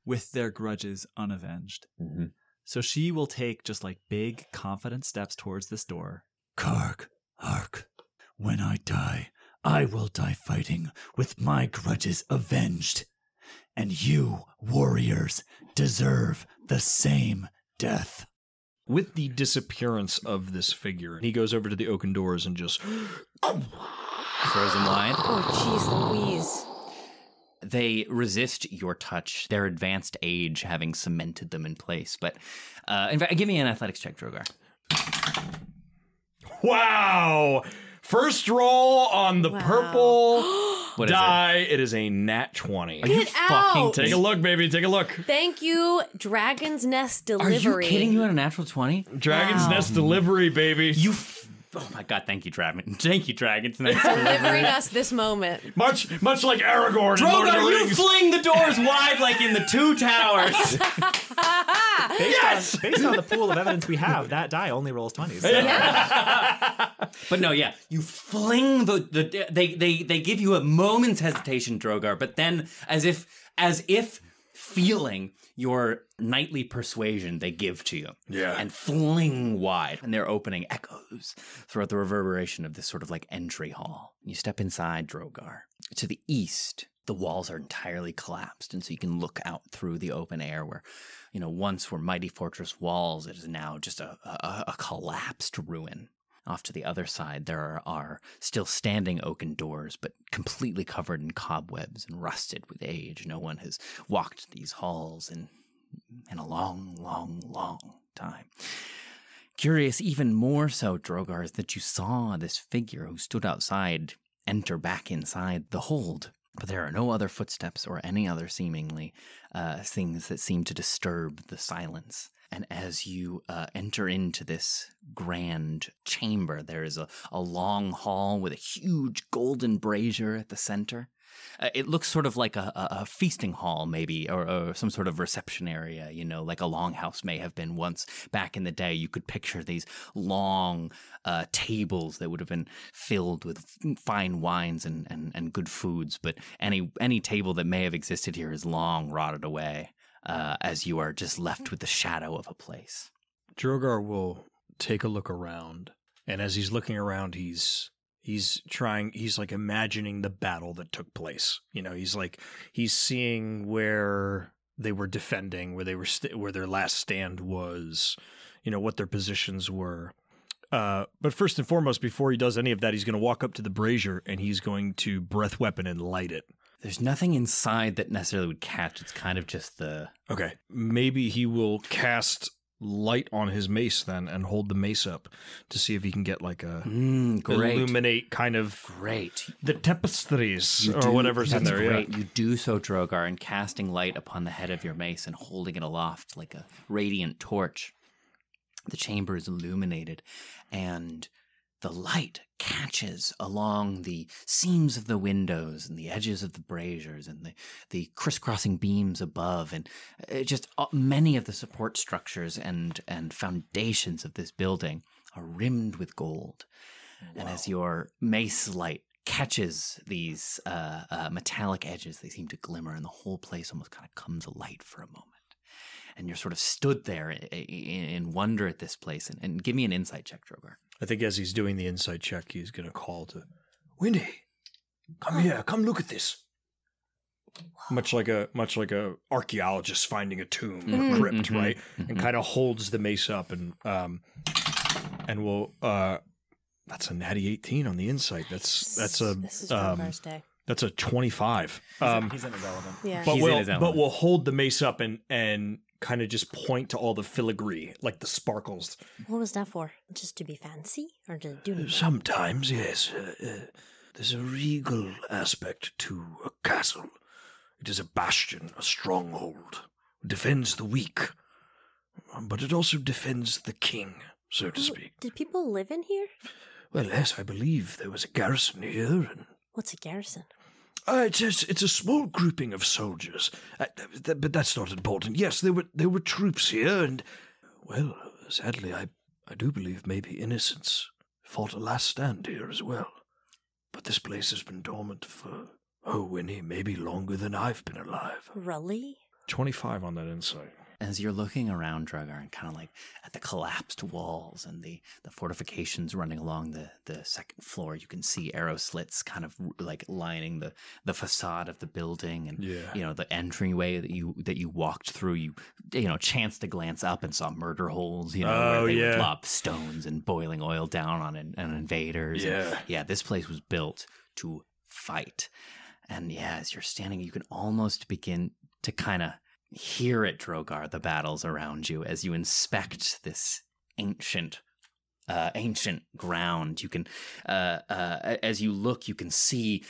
with their grudges unavenged. Mm-hmm. So she will take just big, confident steps towards this door. Karg, Hark, when I die, I will die fighting with my grudges avenged. And you, warriors, deserve the same death. With the disappearance of this figure, he goes over to the oaken doors and just throws them wide. Oh, jeez Louise. They resist your touch, their advanced age having cemented them in place. But in fact, give me an athletics check, Drogar. Wow! First roll on the purple What is it? Die. It is a nat 20. Are you Get fucking out! Take a look, baby. Take a look. Thank you, Dragon's Nest Are Delivery. you kidding? You on a natural 20? Dragon's Nest delivery, baby. Oh my god, thank you, Dragon. Thank you, Dragon's Nest. Delivering us this moment. Much like Aragorn in Lord of the Drogar, you Rings. fling the doors wide like in the Two Towers. Based on the pool of evidence we have, that die only rolls 20s. So. But no, yeah, you fling they give you a moment's hesitation, Drogar, but then as if feeling your knightly persuasion, they give to you. Yeah. And fling wide. And their opening echoes throughout the reverberation of this sort of like entry hall. You step inside, Drogar. To the east, the walls are entirely collapsed, and so you can look out through the open air where, once were mighty fortress walls, it is now just a collapsed ruin. Off to the other side, there are still standing oaken doors, but completely covered in cobwebs and rusted with age. No one has walked these halls in a long, long, long time. Curious even more so, Drogar, is that you saw this figure who stood outside enter back inside the hold. But there are no other footsteps or any other seemingly things that seem to disturb the silence. And as you enter into this grand chamber, there is a long hall with a huge golden brazier at the center. It looks sort of like a feasting hall, maybe, or some sort of reception area, like a longhouse may have been once back in the day. You could picture these long tables that would have been filled with fine wines and good foods. But any table that may have existed here is long rotted away. As you are just left with the shadow of a place. Drogar will take a look around, and as he's looking around, he's like imagining the battle that took place. He's seeing where they were defending, where they were where their last stand was, what their positions were. But first and foremost, before he does any of that, he's going to walk up to the brazier and he's going to breath weapon and light it. There's nothing inside that necessarily would catch. It's kind of just the... Okay. Maybe he will cast light on his mace then and hold the mace up to see if he can get like a great. illuminate kind of Great. the tapestries or whatever's in there. Great. Yeah. You do so, Drogar, and casting light upon the head of your mace and holding it aloft like a radiant torch. The chamber is illuminated, and the light catches along the seams of the windows and the edges of the braziers and the crisscrossing beams above, and just many of the support structures and foundations of this building are rimmed with gold. Wow. And as your mace light catches these metallic edges, they seem to glimmer, and the whole place almost kind of comes alight for a moment. And you're sort of stood there in wonder at this place. And give me an insight check, Drogar. I think as he's doing the insight check, he's going to call to Winnie, come here, come look at this. Much like a archaeologist finding a tomb or crypt, right? And kind of holds the mace up and will. That's a natty 18 on the insight. This is Drogar's day. That's a 25. He's irrelevant. Yeah, but we'll hold the mace up and kind of just point to all the filigree, like the sparkles. What was that for? Just to be fancy? Or to do anything? Sometimes, yes. There's a regal aspect to a castle. It is a bastion, a stronghold. It defends the weak. But it also defends the king, so to speak. Did people live in here? Well, yes, I believe there was a garrison here. And what's a garrison? It's a small grouping of soldiers, but that's not important. Yes, there were troops here, and well, sadly, I do believe maybe innocents fought a last stand here as well. But this place has been dormant for Winnie, maybe longer than I've been alive. Really? 25 on that insight. As you're looking around, Drogar, and kind of like at the collapsed walls and the fortifications running along the second floor, you can see arrow slits kind of like lining the facade of the building, and the entryway that you walked through. You chanced to glance up and saw murder holes. Where they would lob stones and boiling oil down on invaders. Yeah, and, this place was built to fight. And as you're standing, you can almost begin to kind of hear it, Drogar, the battles around you, as you inspect this ancient ancient ground. You can, as you look, you can see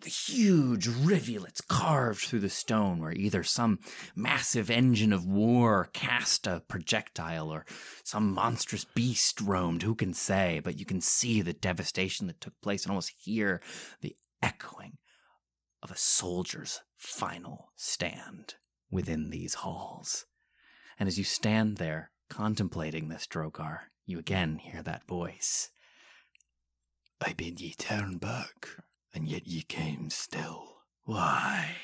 huge rivulets carved through the stone where either some massive engine of war cast a projectile or some monstrous beast roamed. Who can say? But you can see the devastation that took place and almost hear the echoing of a soldier's final stand within these halls. And as you stand there contemplating this, Drogar, you again hear that voice. I bid ye turn back, and yet ye came still. Why?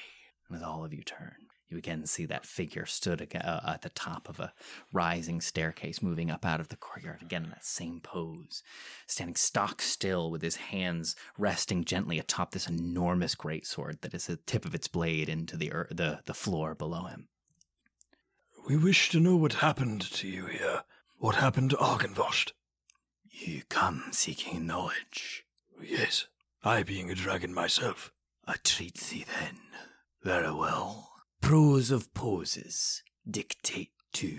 And as all of you turn, you again see that figure stood at the top of a rising staircase, moving up out of the courtyard, again in that same pose, standing stock still with his hands resting gently atop this enormous greatsword that is the tip of its blade into the floor below him. We wish to know what happened to you here. What happened to Argenvostholt? You come seeking knowledge. Yes, I being a dragon myself. I treat thee then. Very well. Prose of poses dictate to.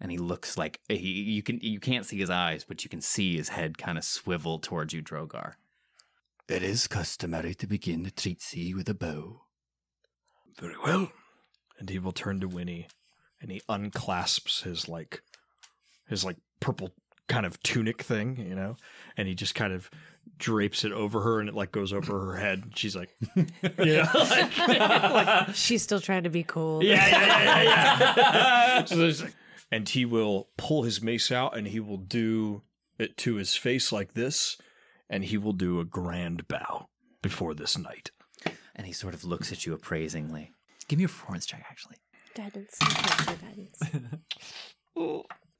And he looks like you can't see his eyes, but you can see his head kind of swivel towards you, Drogar. It is customary to begin to treat thee with a bow. Very well. And he will turn to Winnie, and he unclasps his purple kind of tunic thing, you know, and he just kind of drapes it over her, and it like goes over her head. She's like, yeah, she's still trying to be cool. Yeah. So and he will pull his mace out, and he will do it to his face like this, and he will do a grand bow before this knight. And he sort of looks at you appraisingly. Give me a performance check, actually. Guidance. Guidance.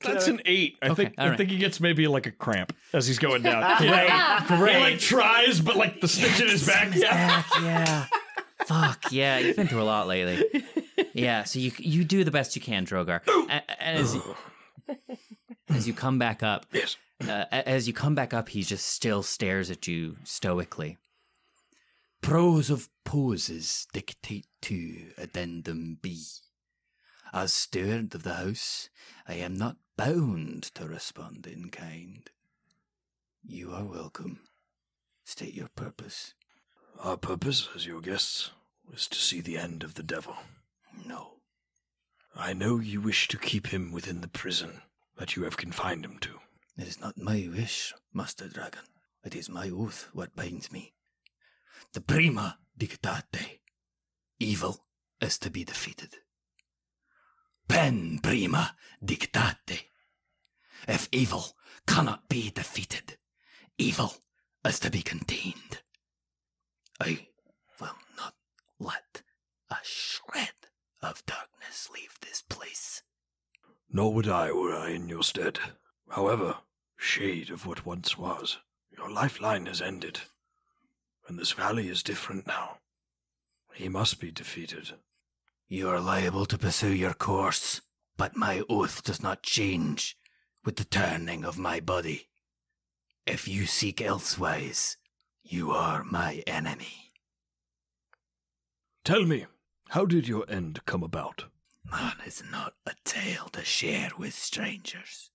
That's an 8. I think he gets maybe like a cramp as he's going down. Great. He like tries, but like the stitch in his back. Yeah. Fuck yeah! You've been through a lot lately. Yeah, so you do the best you can, Drogar. And as you come back up, yes. As you come back up, he just still stares at you stoically. Prose of poses dictate to addendum B. As steward of the house, I am not bound to respond in kind. You are welcome. State your purpose. Our purpose, as your guests, is to see the end of the devil. No. I know you wish to keep him within the prison that you have confined him to. It is not my wish, Master Dragon. It is my oath what binds me. The prima dictate. Evil is to be defeated. Pen prima dictate. If evil cannot be defeated, evil is to be contained. I will not let a shred of darkness leave this place. Nor would I were I in your stead. However, shade of what once was, your lifeline has ended, and this valley is different now. He must be defeated. You are liable to pursue your course, but my oath does not change with the turning of my body. If you seek elsewise, you are my enemy. Tell me, how did your end come about? Man is not a tale to share with strangers.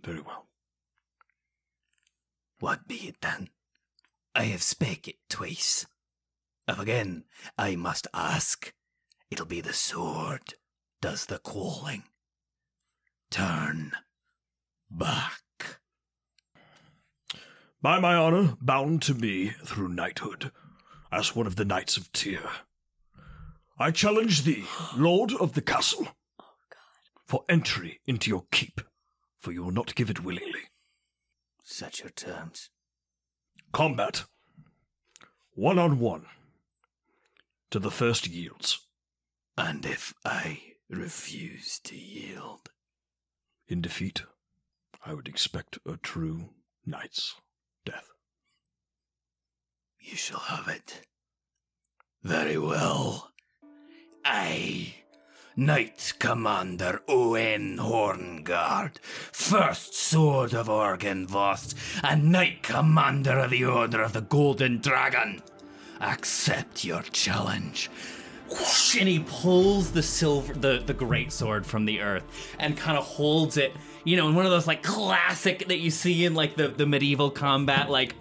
Very well. What be it then? I have spake it twice. If again I must ask, it'll be the sword does the calling. Turn back. By my honor, bound to me through knighthood, as one of the knights of Tyr, I challenge thee, Lord of the Castle, for entry into your keep, for you will not give it willingly. Set your terms. Combat. 1-on-1. To the first yields. And if I refuse to yield? In defeat, I would expect a true knight's death. You shall have it. Very well. I, Knight Commander Owen Horngard, First Sword of Argenvostholt, and Knight Commander of the Order of the Golden Dragon, accept your challenge. Whoosh, and he pulls the great sword from the earth and kind of holds it you know, in one of those like classic that you see in like the medieval combat like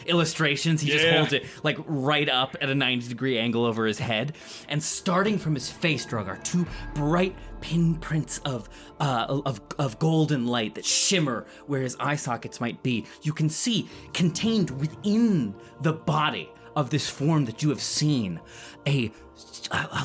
illustrations. He just holds it like right up at a 90-degree angle over his head, and starting from his face, Drogar, 2 bright pinprints of golden light that shimmer where his eye sockets might be. You can see contained within the body of this form that you have seen a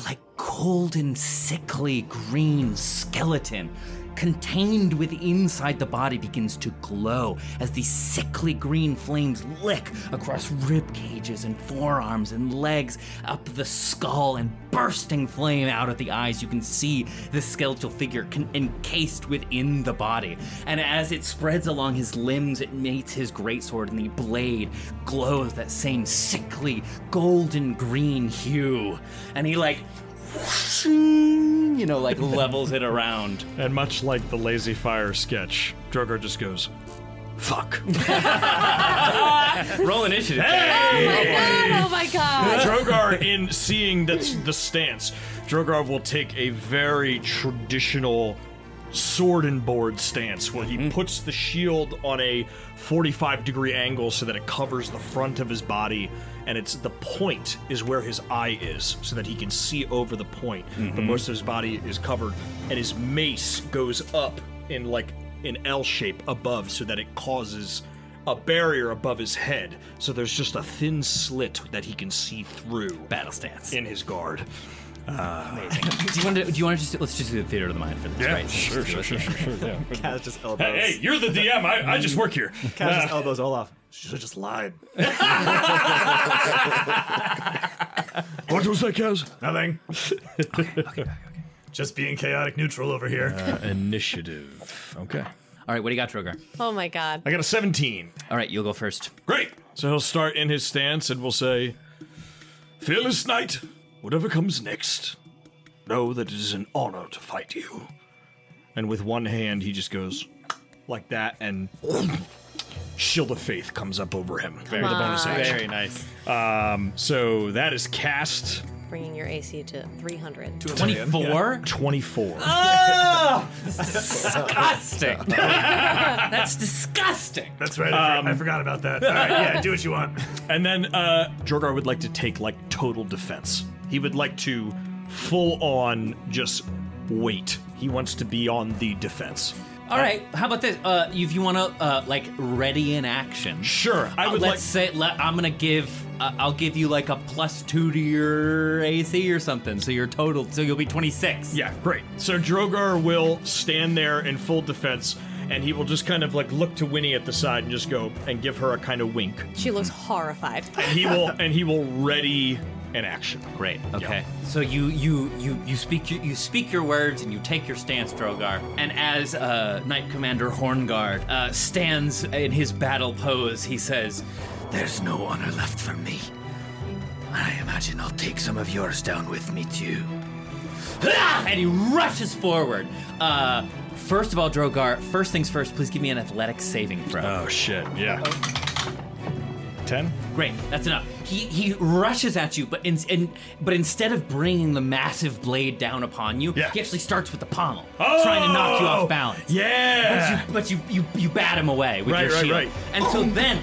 like golden, sickly green skeleton contained inside the body begins to glow as these sickly green flames lick across rib cages and forearms and legs up the skull, and bursting flame out of the eyes. You can see the skeletal figure encased within the body, and as it spreads along his limbs, it mates his greatsword, and the blade glows that same sickly golden green hue, and he like you know, like levels it around. And much like the Lazy Fire sketch, Drogar just goes, fuck. Roll initiative. Oh my god! Drogar, in seeing that's the stance, Drogar will take a very traditional sword and board stance where he puts the shield on a 45-degree angle so that it covers the front of his body, and it's the point is where his eye is so that he can see over the point, but most of his body is covered, and his mace goes up in like an L shape above so that it causes a barrier above his head, so there's just a thin slit that he can see through. Battle stance In his guard. Amazing. Do you want to let's just do the theater of the mind for this, right? Sure, yeah. Kaz just elbows. Hey, you're the DM. I just work here. Kaz just elbows Olaf. Should have just lied. What was that, Kaz? Nothing. Okay. Just being chaotic neutral over here. Initiative. Okay. All right, what do you got, Drogar? Oh my god. I got a 17. All right, you'll go first. Great. So he'll start in his stance and we'll say, Fearless Knight, whatever comes next, know that it is an honor to fight you. And with one hand, he just goes like that, and Shield of Faith comes up over him. With a bonus action. Very nice. So that is cast. Bringing your AC to 300. 24? 24. Oh! That's disgusting. That's disgusting. That's right. I forgot about that. All right, yeah, do what you want. And then Drogar would like to take like total defense. He would like to full on just wait. He wants to be on the defense. All right, how about this? If you want to, like, ready in action. Sure, I would let's say I'm gonna give. I'll give you like a +2 to your AC or something, so your total, so you'll be 26. Yeah, great. So Drogar will stand there in full defense, and he will just kind of like look to Winnie at the side and just go and give her a kind of wink. She looks horrified. And he will ready an action. Great. Okay. Yeah. So you speak your words and you take your stance, Drogar. And as Knight Commander Horngard stands in his battle pose, he says, "There's no honor left for me. I imagine I'll take some of yours down with me too." And he rushes forward. First of all, Drogar, first things first, please give me an athletics saving throw. Oh shit! Yeah. 10? Great, that's enough. He rushes at you, but instead of bringing the massive blade down upon you, he actually starts with the pommel, trying to knock you off balance. Yeah. But you bat him away with your shield. Right. And so then,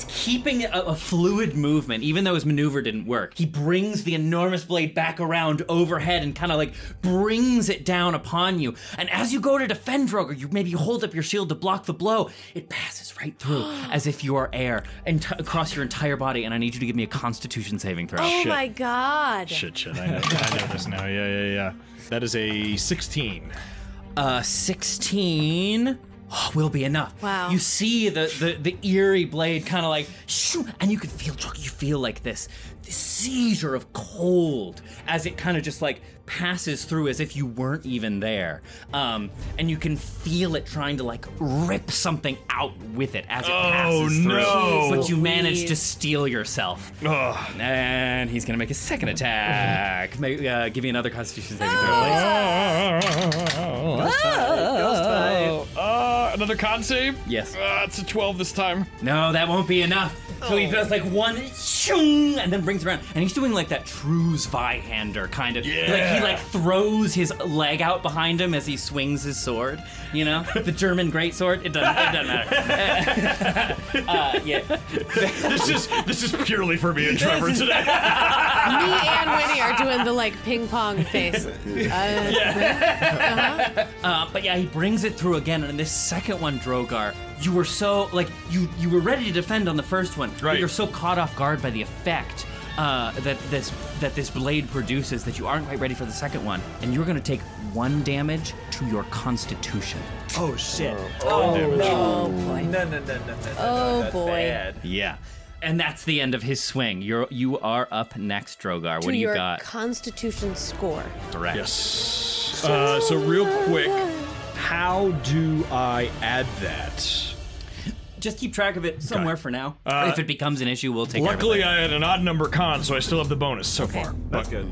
keeping a fluid movement, even though his maneuver didn't work, he brings the enormous blade back around overhead and kind of like brings it down upon you. And as you go to defend Drogar, you maybe hold up your shield to block the blow. It passes right through as if you are air and across your entire body. And I need you to give me a Constitution saving throw. Oh my god. Shit. I know this now. Yeah. That is a 16. 16... will be enough. Wow. You see the eerie blade kind of like, shoo, and you can feel like this seizure of cold as it kind of just like passes through as if you weren't even there. And you can feel it trying to like rip something out with it as it passes through. No. But you manage to steel yourself. And he's gonna make a second attack. Give me another Constitution saving throw, please. Ghost fight. Another con save? Yes. It's a 12 this time. No, that won't be enough. So he does like one shung, and then brings around, and he's doing like that true Zweihander kind of. Yeah. Like he like throws his leg out behind him as he swings his sword. You know, the German greatsword. It doesn't matter. Yeah. This is purely for me and Trevor today. Me and Winnie are doing the like ping pong face. But yeah, he brings it through again, and in this second one, Drogar, you were so like you were ready to defend on the first one, right? But you're so caught off guard by the effect that this blade produces that you aren't quite ready for the second one, and you're going to take 1 damage to your Constitution. Oh shit! Oh boy! No. Oh That's boy! bad. Yeah. And that's the end of his swing. You are up next, Drogar. What do you got? Constitution score. Correct. Yes. So real quick, how do I add that? Just keep track of it somewhere for now. If it becomes an issue, we'll take Luckily, care of it. I had an odd number con, so I still have the bonus so far. That's good.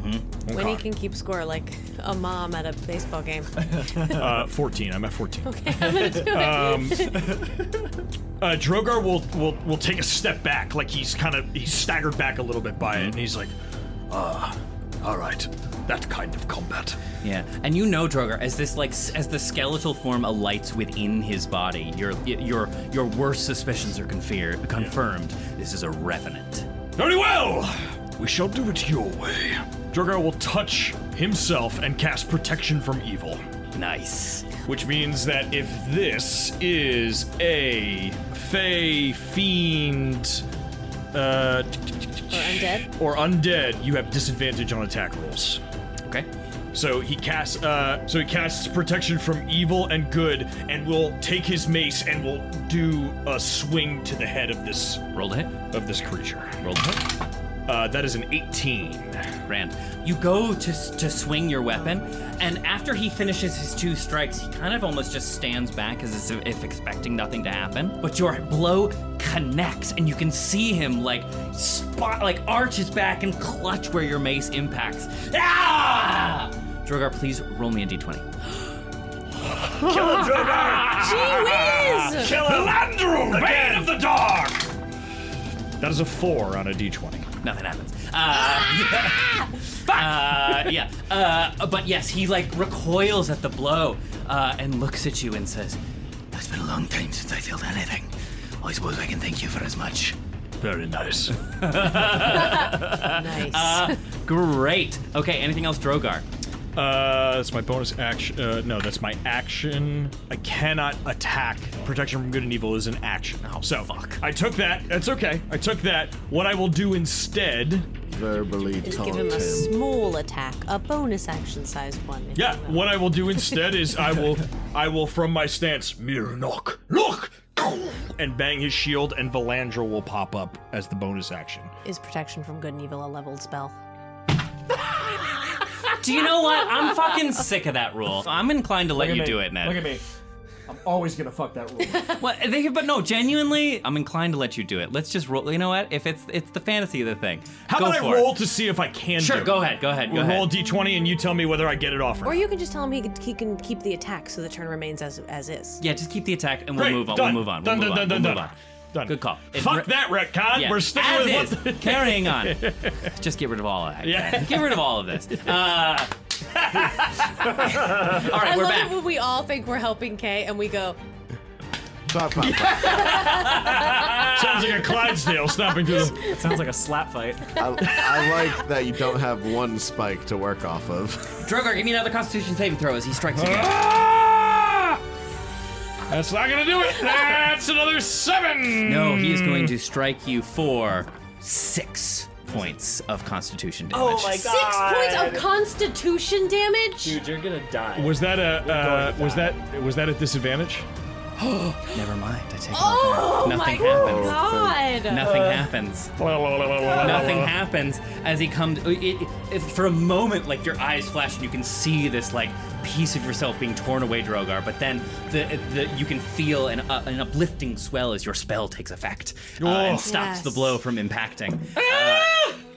Winnie can keep score like a mom at a baseball game. 14. I'm at 14. Okay, I'm gonna do it. Drogar will take a step back, like he's staggered back a little bit by it, and he's like, all right, that kind of combat. Yeah, and you know, Drogar, as the skeletal form alights within his body, your worst suspicions are confirmed. This is a revenant. Very well. We shall do it your way. Drogar will touch himself and cast protection from evil. Nice. Which means that if this is a Fey Fiend Or undead. you have disadvantage on attack rolls. Okay. So he casts protection from evil and good, and will take his mace and will do a swing to the head of this Roll to hit. creature. Roll to hit. That is an 18. Rand, you go to swing your weapon, and after he finishes his 2 strikes, he kind of almost just stands back as if expecting nothing to happen. But your blow connects, and you can see him arch his back and clutch where your mace impacts. Ah! Drogar, please roll me a d20. Kill him, Drogar! Gee whiz! Kill him! Landru, Bane of the Dark! That is a 4 on a d20. Nothing happens. But yes, he recoils at the blow and looks at you and says, "It's been a long time since I felt anything. I suppose I can thank you for as much." Very nice. Nice. Great. Okay, anything else, Drogar? That's my bonus action. No, that's my action. I cannot attack. Protection from good and evil is an action. Oh, so fuck. I took that. That's okay. I took that. What I will do instead. Verbally Is taunt give him a him. small attack, a bonus action sized one. if Yeah, you will. what I will do instead is I will from my stance, mirror knock, look, and bang his shield, and Valandra will pop up as the bonus action. Is protection from good and evil a leveled spell? Do you know what? I'm fucking sick of that rule. I'm inclined to let you do it, Ned. Look at me. I'm always gonna fuck that rule. But no, genuinely, I'm inclined to let you do it. Let's just roll. You know what? If it's the fantasy of the thing. How go about for I roll it. to see if I can Sure, do it? go ahead. We'll roll a d20 and you tell me whether I get it off or Or not. you can just tell him he can keep the attack so the turn remains as is. Yeah, just keep the attack and we'll Great, move on. done. We'll move on. Done, We'll move on. done, We'll done, move on. Done. Good call. Fuck that retcon. Yeah, We're sticking as with is. Carrying on. Just get rid of all of that. Yeah. Get rid of all of this. All right, I we're love back. it when we all think we're helping Kay and we go, Pop, pop, pop. Sounds like a Clydesdale stomping through the... It sounds like a slap fight. I like that you don't have one spike to work off of. Drogar, give me another Constitution saving throw as he strikes again. Ah! That's not gonna do it. That's another 7. No, he is going to strike you for 6 points of Constitution damage. Oh my 6 points of constitution damage? Dude, you're gonna die. Was that a was that a disadvantage? Never mind. I take it Oh all back. my Nothing happens. god! Nothing happens. Nothing happens as he comes. For a moment, like your eyes flash and you can see this like piece of yourself being torn away, Drogar. But then you can feel an uplifting swell as your spell takes effect and stops the blow from impacting.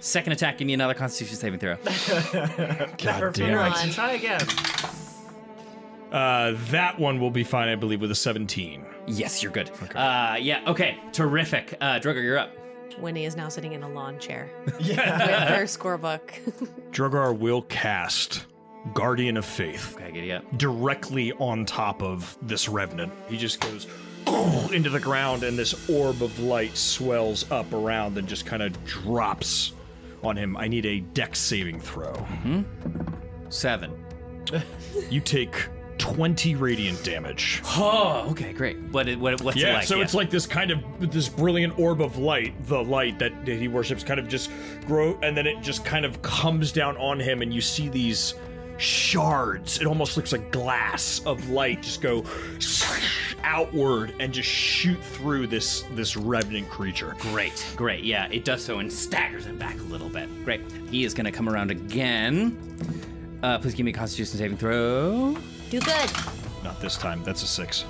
Second attack, give me another Constitution saving throw. God damn it. Try again. That one will be fine, I believe, with a 17. Yes, you're good. Okay. Okay. Terrific. Drogar, you're up. Winnie is now sitting in a lawn chair Yeah. with her scorebook. Drogar will cast Guardian of Faith. Okay, giddy up. Directly on top of this revenant. He just goes into the ground, and this orb of light swells up around and just kind of drops on him. I need a dex saving throw. 7. You take 20 radiant damage. Oh, okay, great. What's it like? It's like this kind of this brilliant orb of light, the light that he worships, kind of just grow, and then it just kind of comes down on him, and you see these shards. It almost looks like glass of light just go outward and just shoot through this revenant creature. Great. Yeah, it does so and staggers him back a little bit. Great. He is going to come around again. Please give me a Constitution saving throw. Do good. Not this time. That's a 6.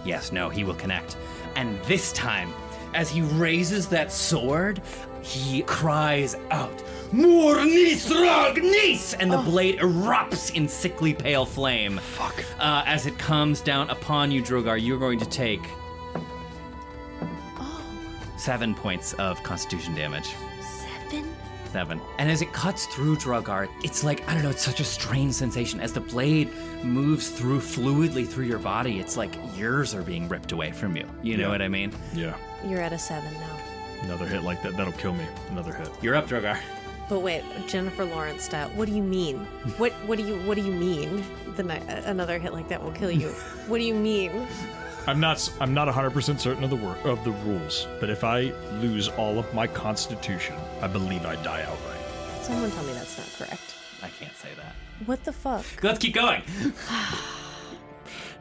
Yes, no, he will connect. And this time, as he raises that sword, he cries out, "More Nisragnis!" And the blade erupts in sickly pale flame. Fuck. As it comes down upon you, Drogar, you're going to take 7 points of Constitution damage. 7. And as it cuts through Drogar, it's like, I don't know, it's such a strange sensation. As the blade moves through fluidly through your body, it's like years are being ripped away from you. You know what I mean? Yeah. You're at a 7 now. Another hit like that, that'll kill me. Another hit. You're up, Drogar. But wait, Jennifer Lawrence style. What do you mean? What do you mean? Another hit like that will kill you. What do you mean? I'm not 100% certain of the rules, but if I lose all of my constitution, I believe I die outright. Someone tell me that's not correct. I can't say that. What the fuck? Let's keep going.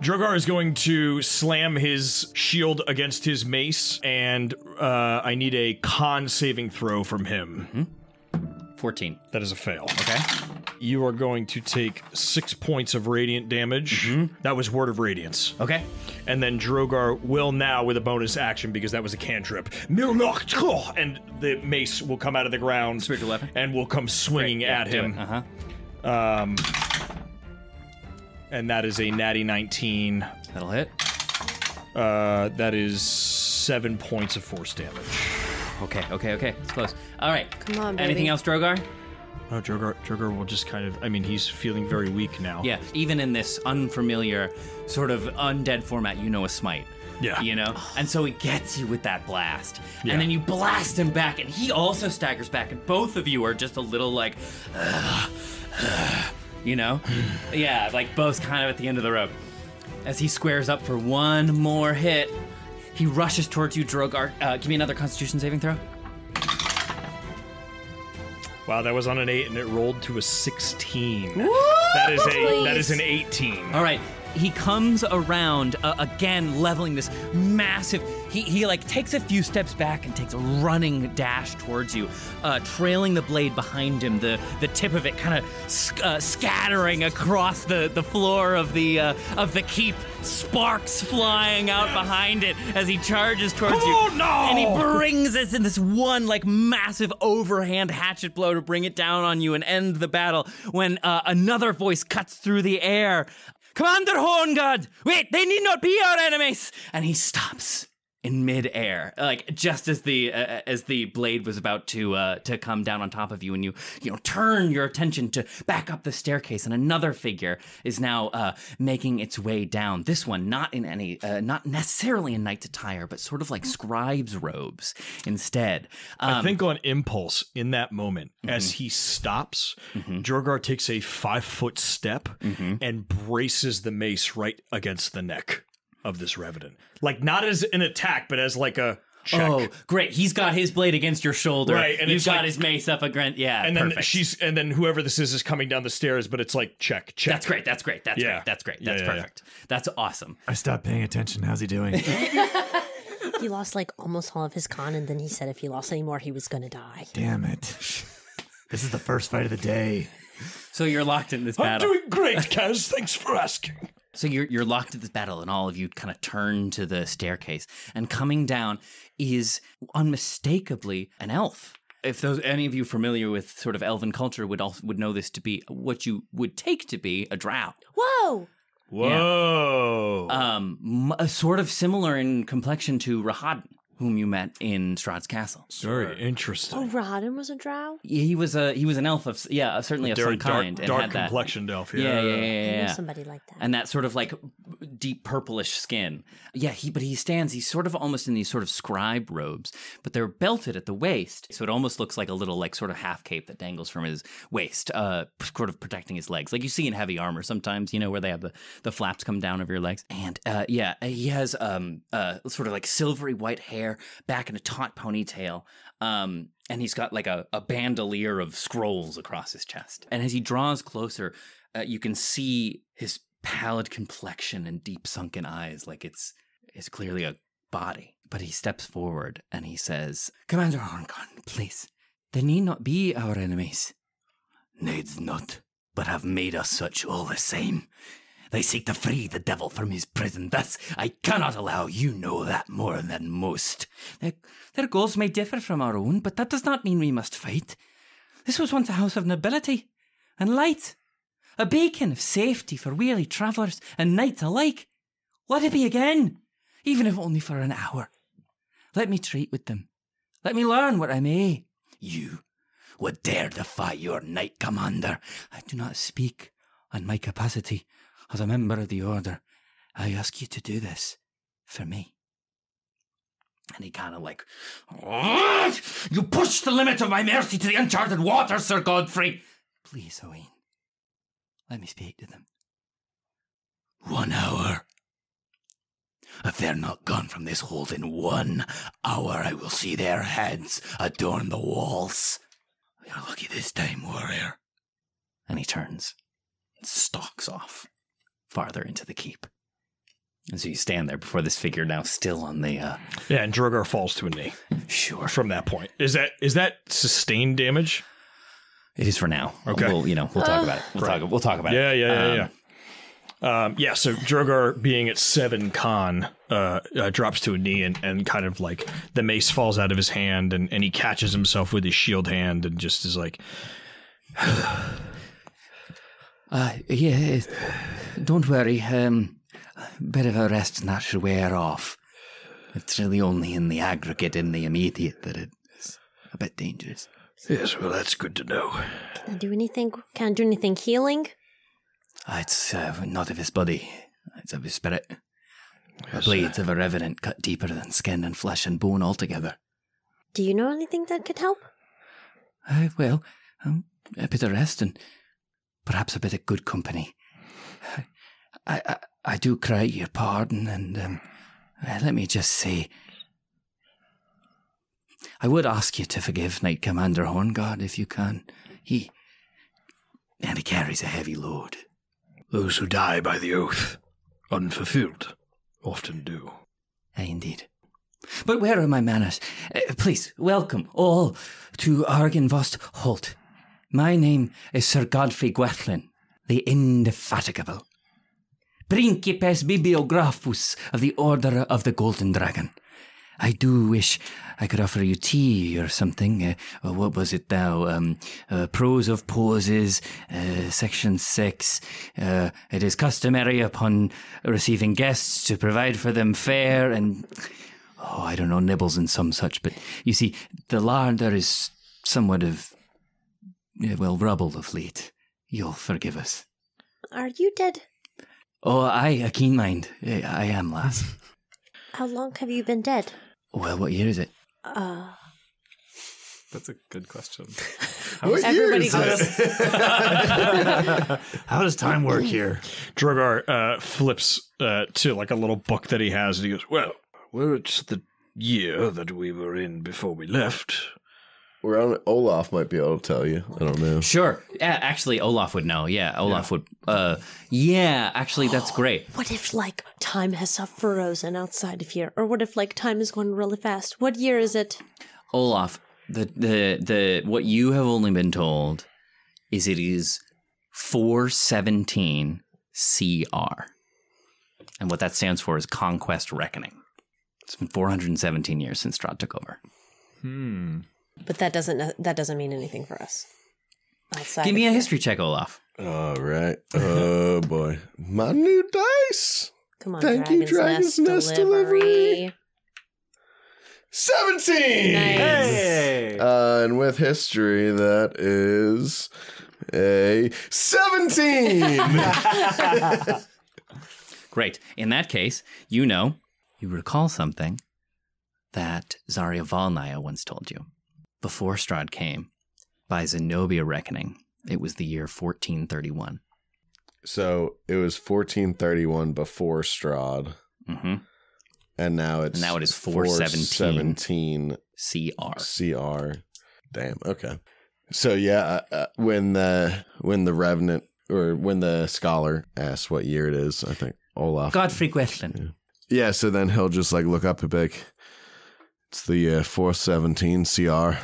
Drogar is going to slam his shield against his mace, and I need a con saving throw from him. 14. That is a fail. Okay. You are going to take 6 points of radiant damage. That was Word of Radiance. Okay. And then Drogar will now, with a bonus action, because that was a cantrip, and the mace will come out of the ground. Spiritual weapon. And will come swinging at him. And that is a natty 19. That'll hit. That is 7 points of force damage. Okay. It's close. All right. Come on, baby. Anything else, Drogar? Oh, Drogar will just kind of, he's feeling very weak now. Yeah, even in this unfamiliar sort of undead format, you know a smite. Yeah. You know? And so he gets you with that blast. Yeah. And then you blast him back, and he also staggers back, and both of you are just a little like, you know? Yeah, like both kind of at the end of the rope. As he squares up for one more hit, he rushes towards you, Drogar. Give me another Constitution saving throw. Wow, that was on an 8 and it rolled to a 16. Woo! That is an 18. All right. He comes around again, leveling this massive. He like takes a few steps back and takes a running dash towards you, trailing the blade behind him. The tip of it kind of scattering across the floor of the keep. Sparks flying out behind it as he charges towards you. Oh no! And he brings us in this one like massive overhand hatchet blow to bring it down on you and end the battle. When another voice cuts through the air. Commander Horngard! Wait, they need not be our enemies! And he stops in midair, like just as the blade was about to come down on top of you, and you turn your attention to back up the staircase, and another figure is now making its way down. This one not in any, not necessarily in knight attire, but sort of like scribe's robes instead. I think on impulse in that moment, as he stops, Drogar takes a 5-foot step and braces the mace right against the neck of this revenant. Like, not as an attack, but as like a check. Oh, great. He's got his blade against your shoulder. Right. And you've got like, his mace up against, yeah, and perfect. then then whoever this is coming down the stairs, but it's like, check. That's great. That's perfect. That's awesome. I stopped paying attention. How's he doing? He lost like almost all of his con, and then he said if he lost any more, he was going to die. Damn it. This is the first fight of the day. So you're locked in this battle. I'm doing great, Kaz. Thanks for asking. So you're locked in this battle, and all of you kind of turn to the staircase, and coming down is unmistakably an elf. If any of you familiar with sort of elven culture would know this to be what you would take to be a drow. Whoa! Whoa. Yeah. Sort of similar in complexion to Rahad, whum you met in Strahd's castle. Very interesting. Oh, Rahadin was a drow? Yeah, he was an elf of certainly of some kind, dark and had complexioned elf. Yeah. I knew somebody like that. And that sort of like deep purplish skin. Yeah, he's sort of almost in these sort of scribe robes, but they're belted at the waist, so it almost looks like a little like sort of half cape that dangles from his waist, sort of protecting his legs, like you see in heavy armor sometimes, where they have the flaps come down over your legs. And he has sort of like silvery white hair back in a taut ponytail. And he's got like a bandolier of scrolls across his chest. And as he draws closer, you can see his pallid complexion and deep sunken eyes, like it's clearly a body. But he steps forward and he says, "Commander Horncon, please, they need not be our enemies." "Needs not, but have made us such all the same. They seek to free the devil from his prison. Thus, I cannot allow you know that more than most. Their goals may differ from our own, but that does not mean we must fight. This was once a house of nobility and light, a beacon of safety for weary travellers and knights alike. Let it be again, even if only for an hour. Let me treat with them. Let me learn what I may. You would dare defy your knight commander. I do not speak on my capacity as a member of the Order. I ask you to do this for me." And he kind of like, "What? You push the limit of my mercy to the uncharted waters, Sir Godfrey. Please, Owain, let me speak to them. 1 hour. If they're not gone from this hold in 1 hour, I will see their heads adorn the walls. You're lucky this time, warrior." And he turns and stalks off farther into the keep. And so you stand there before this figure now still on the... Yeah, and Drogar falls to a knee. Sure. From that point. Is that sustained damage? It is for now. Okay. We'll talk about it. We'll talk about it. Yeah. So Drogar, being at 7 con, drops to a knee and kind of like the mace falls out of his hand and he catches himself with his shield hand and just is like... Yeah, don't worry. Bit of a rest and that should wear off. It's really only in the aggregate, in the immediate, that it's a bit dangerous. Yes, well, that's good to know. Can I do anything healing? It's not of his body. It's of his spirit. The blades of a revenant cut deeper than skin and flesh and bone altogether. Do you know anything that could help? Well, a bit of rest and perhaps a bit of good company. I do cry your pardon, and let me just say, I would ask you to forgive Knight Commander Horngard if you can. He carries a heavy load. Those who die by the oath, unfulfilled, often do. Indeed. But where are my manners? Please, welcome all to Argenvostholt. My name is Sir Godfrey Gwethlin, the Indefatigable, Principes Bibliographus of the Order of the Golden Dragon. I do wish I could offer you tea or something. What was it now? Prose of Poses, Section 6. It is customary upon receiving guests to provide for them fare and, I don't know, nibbles and some such. But you see, the larder is somewhat of, rubble of late. You'll forgive us. Are you dead? Oh, aye, a keen mind. I am, lass. How long have you been dead? Well, what year is it? That's a good question. Everybody goes. How does time work here? Drogar flips to like a little book that he has and he goes, Well, it's the year that we were in before we left. Olaf might be able to tell you. I don't know. Sure. Actually, Olaf would know. Yeah, Olaf would. Actually, that's great. What if, time has frozen outside of here? Or what if, time is going really fast? What year is it? Olaf, the what you have only been told is it is 417 CR. And what that stands for is Conquest Reckoning. It's been 417 years since Strahd took over. But that doesn't mean anything for us. Outside Give me a history check, Olaf. All right. Oh, boy. My new dice. Come on, Thank you, Dragon's Nest Delivery. 17! Hey! And with history, that is a 17! Great. In that case, you recall something that Zarya Volnaya once told you. Before Strahd came, by Zenobia reckoning, it was the year 1431. So it was 1431 before Strahd. Mm-hmm. And now it is 417 CR. Damn. Okay. So yeah, when the Revenant or when the Scholar asks what year it is, I think Olaf. Godfrey question. Yeah. So then he'll just like look up a bit. It's the 417 CR.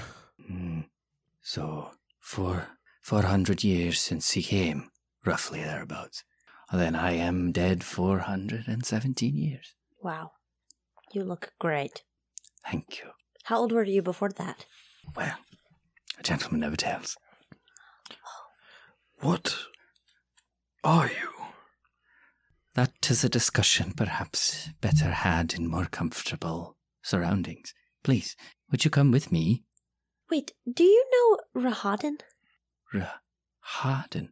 So 400 years since he came, roughly thereabouts. Then I am dead 417 years. Wow. You look great. Thank you. How old were you before that? Well, a gentleman never tells. What are you? That is a discussion perhaps better had in more comfortable surroundings. Please, would you come with me? Wait, do you know Rahadin? Rahadin?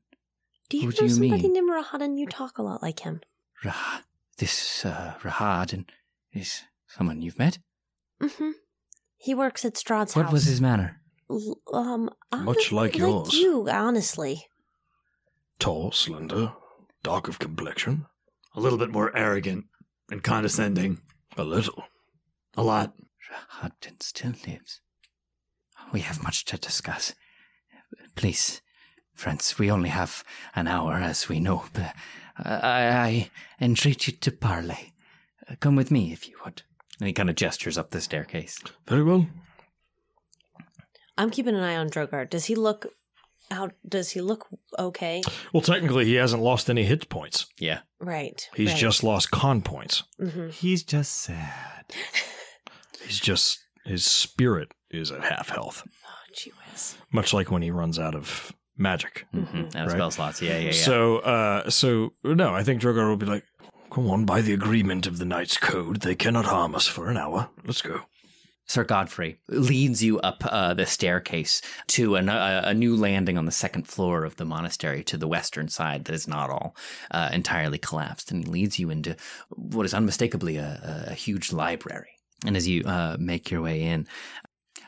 Do you What know do you somebody mean? named Rahadin? You talk a lot like him. Rahadin is someone you've met? Mm-hmm. He works at Strahd's What house. was his manner? Much like yours. you, honestly. Tall, slender, dark of complexion. A little bit more arrogant and condescending. A little. A lot. Rahadin still lives. We have much to discuss. Please, friends, we only have an hour, as we know. But I entreat you to parley. Come with me, if you would. And he kind of gestures up the staircase. Very well. I'm keeping an eye on Drogar. Does he look okay? Well, technically, he hasn't lost any hit points. Yeah. Right. He's right. just lost con points. Mm-hmm. He's just sad. His spirit is at half health. Oh, gee whiz. Much like when he runs out of magic. Mm-hmm. Out of Right? spell slots. Yeah. So no, I think Drogar will be like, Come on, by the agreement of the Knight's Code, they cannot harm us for an hour. Let's go. Sir Godfrey leads you up the staircase to a new landing on the second floor of the monastery to the western side that is not all entirely collapsed. And he leads you into what is unmistakably a huge library. And as you make your way in,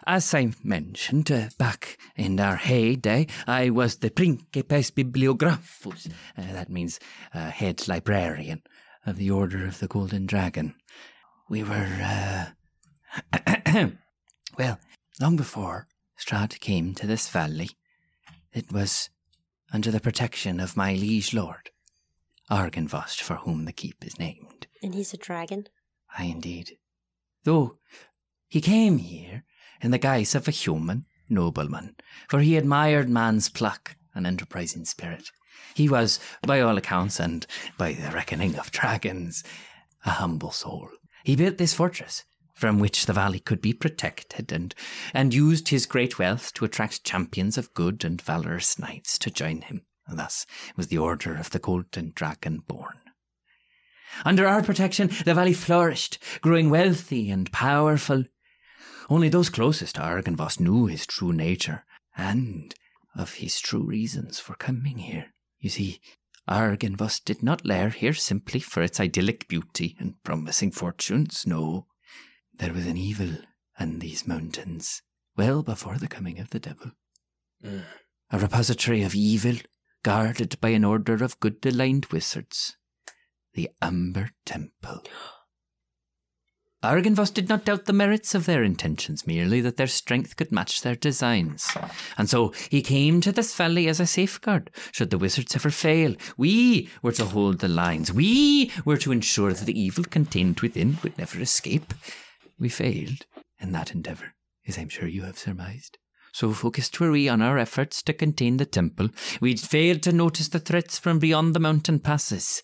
as I mentioned back in our heyday, I was the Principes Bibliographus. That means head librarian of the Order of the Golden Dragon. We were... Well, long before Strahd came to this valley, it was under the protection of my liege lord, Argenvostholt, for whom the keep is named. And he's a dragon? Aye, indeed. Though he came here in the guise of a human nobleman, for he admired man's pluck and enterprising spirit. He was, by all accounts and by the reckoning of dragons, a humble soul. He built this fortress, from which the valley could be protected, and used his great wealth to attract champions of good and valorous knights to join him. And thus was the Order of the Golden Dragon born. Under our protection, the valley flourished, growing wealthy and powerful. Only those closest to Argenvostholt knew his true nature, and of his true reasons for coming here. You see, Argenvostholt did not lair here simply for its idyllic beauty and promising fortunes, no. There was an evil in these mountains, well before the coming of the devil. A repository of evil, guarded by an order of good-aligned wizards. The Amber Temple. Argenvostholt did not doubt the merits of their intentions, merely that their strength could match their designs. And so he came to this valley as a safeguard, should the wizards ever fail. We were to hold the lines. We were to ensure that the evil contained within would never escape. We failed in that endeavour, as I'm sure you have surmised. So focused were we on our efforts to contain the temple, we'd failed to notice the threats from beyond the mountain passes.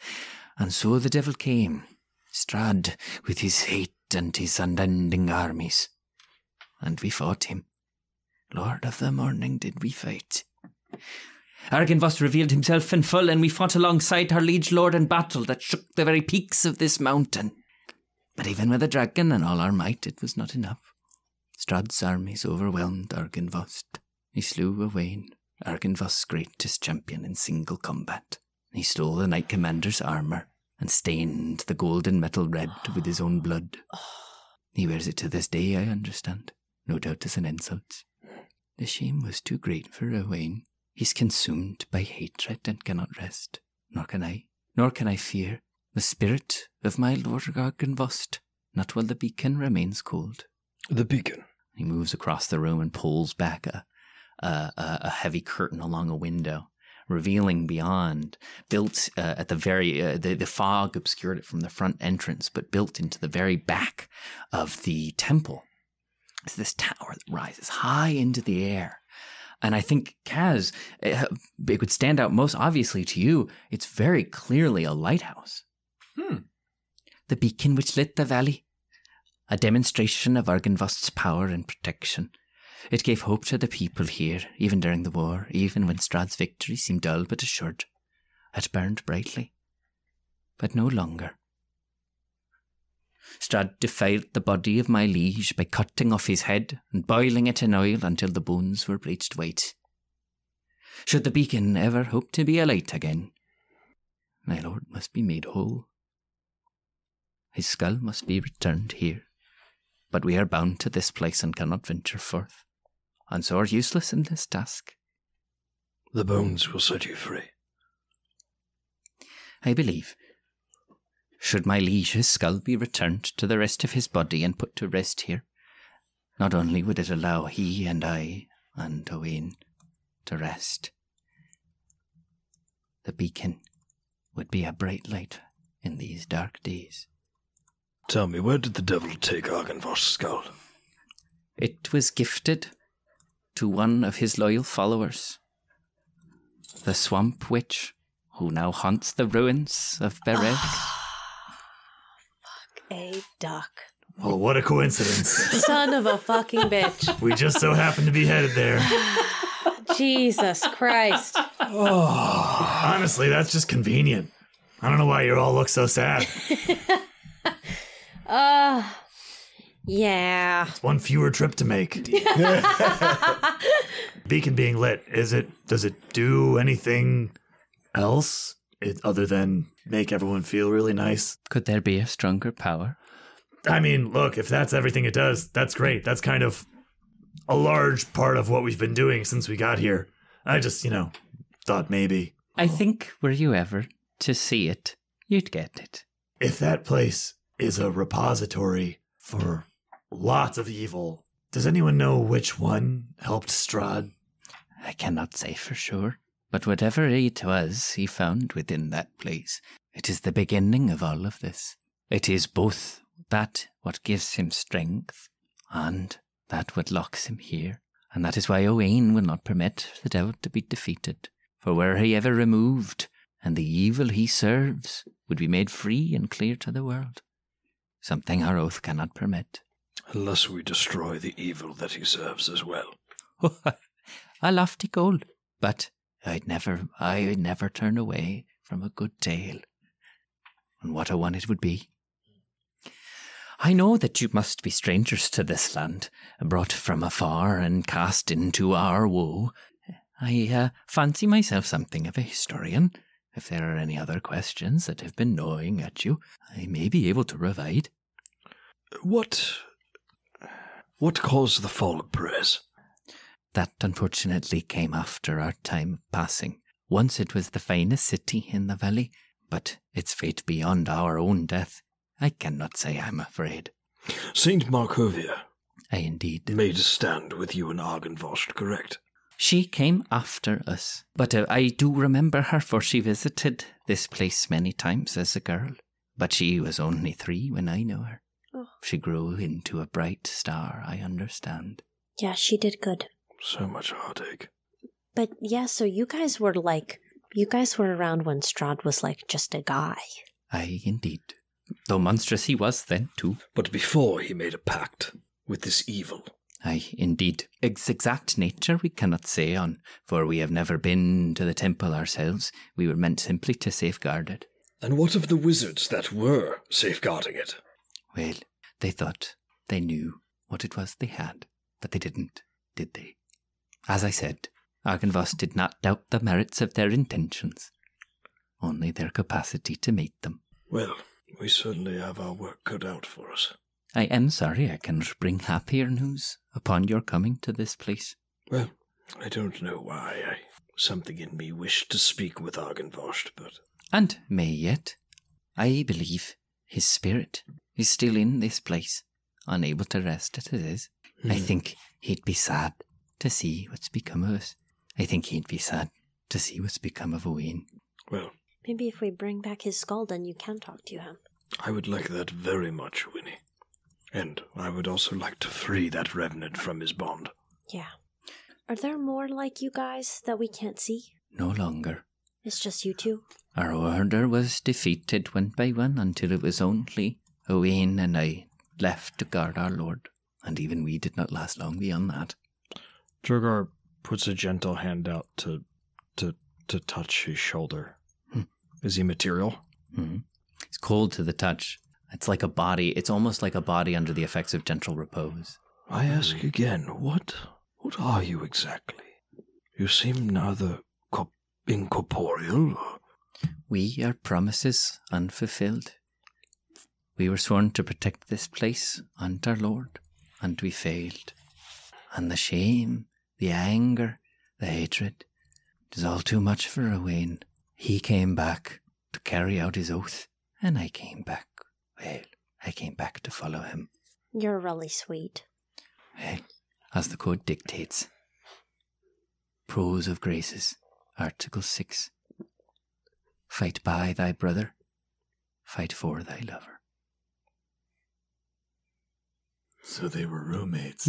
And so the devil came, Strahd, with his hate and his unending armies. And we fought him. Lord of the Morning did we fight. Argenvost revealed himself in full, and we fought alongside our liege lord in battle that shook the very peaks of this mountain. But even with a dragon and all our might, it was not enough. Strahd's armies overwhelmed Argenvost. He slew Owain, Argenvost's greatest champion in single combat. He stole the knight commander's armour and stained the golden metal red with his own blood. He wears it to this day, I understand, no doubt as an insult. The shame was too great for Owain. He's consumed by hatred and cannot rest. Nor can I fear the spirit of my lord Argenvost, not while the beacon remains cold. The beacon? He moves across the room and pulls back a heavy curtain along a window, revealing beyond, built at the very, the fog obscured it from the front entrance, but built into the very back of the temple. It's this tower that rises high into the air. And I think, Kaz, it would stand out most obviously to you. It's very clearly a lighthouse. The beacon which lit the valley. A demonstration of Argenvost's power and protection. It gave hope to the people here, even during the war, even when Strahd's victory seemed dull but assured. It burned brightly. But no longer. Strahd defiled the body of my liege by cutting off his head and boiling it in oil until the bones were bleached white. Should the beacon ever hope to be alight again, my lord must be made whole. His skull must be returned here, but we are bound to this place and cannot venture forth, and so are useless in this task. The bones will set you free. I believe. Should my liege's skull be returned to the rest of his body and put to rest here, not only would it allow he and I and Owain to rest, the beacon would be a bright light in these dark days. Tell me, where did the devil take Argenvost's skull? It was gifted to one of his loyal followers, the swamp witch who now haunts the ruins of Bereg. A duck. Well, what a coincidence. Son of a fucking bitch. We just so happen to be headed there. Jesus Christ. Honestly, that's just convenient. I don't know why you all look so sad. Yeah. It's one fewer trip to make. Beacon being lit, does it do anything else other than make everyone feel really nice? Could there be a stronger power? I mean, look, if that's everything it does, that's great. That's kind of a large part of what we've been doing since we got here. I just, thought maybe. I think were you ever to see it, you'd get it. If that place is a repository for lots of evil, does anyone know which one helped Strahd? I cannot say for sure, but whatever it was he found within that place, it is the beginning of all of this. It is both that what gives him strength and that what locks him here. And that is why Owain will not permit the devil to be defeated. For were he ever removed, and the evil he serves would be made free and clear to the world, something our oath cannot permit. Unless we destroy the evil that he serves as well. A lofty goal, but I would never turn away from a good tale. And what a one it would be. I know that you must be strangers to this land, brought from afar and cast into our woe. I fancy myself something of a historian. If there are any other questions that have been gnawing at you, I may be able to provide. What caused the fall of Pryce? That unfortunately came after our time of passing. Once it was the finest city in the valley, but its fate beyond our own death, I cannot say I'm afraid. Saint Markovia. I indeed. Made a stand with you and Argenvost, correct? She came after us, but I do remember her, for she visited this place many times as a girl. But she was only 3 when I knew her. Oh. She grew into a bright star, I understand. Yeah, she did good. So much heartache. But yeah, so you guys were around when Strahd was just a guy. Aye, indeed. Though monstrous he was then, too. But before he made a pact with this evil, Aye, indeed. Its exact nature we cannot say on, for we have never been to the temple ourselves. We were meant simply to safeguard it. And what of the wizards that were safeguarding it? Well, they thought they knew what it was they had, but they didn't, did they? As I said, Argenvost did not doubt the merits of their intentions, only their capacity to meet them. Well, we certainly have our work cut out for us. I am sorry I cannot bring happier news upon your coming to this place. Well, I don't know why. Something in me wished to speak with Argenvost, but... And may yet. I believe his spirit is still in this place, unable to rest as it is. I think he'd be sad to see what's become of us. I think he'd be sad to see what's become of Owain. Well... Maybe if we bring back his skull, then you can talk to him. I would like that very much, Winnie. And I would also like to free that revenant from his bond. Yeah. Are there more like you guys that we can't see? No longer. It's just you two? Our order was defeated one by one until it was only Owain and I left to guard our lord. And even we did not last long beyond that. Drogar puts a gentle hand out to touch his shoulder. Is he material? It's cold to the touch. It's like a body. It's almost like a body under the effects of gentle repose. I ask again, what are you exactly? You seem neither incorporeal or... We are promises unfulfilled. We were sworn to protect this place and our lord, and we failed. And the shame, the anger, the hatred, it is all too much for Owain. He came back to carry out his oath, and I came back. Well, I came back to follow him. You're really sweet. Well, as the code dictates. Prose of Graces, Article 6. Fight by thy brother, fight for thy lover. So they were roommates.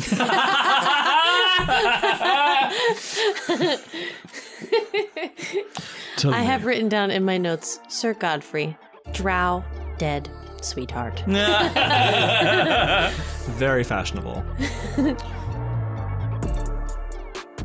I have written down in my notes, Sir Godfrey, drow, dead, sweetheart. Very fashionable. The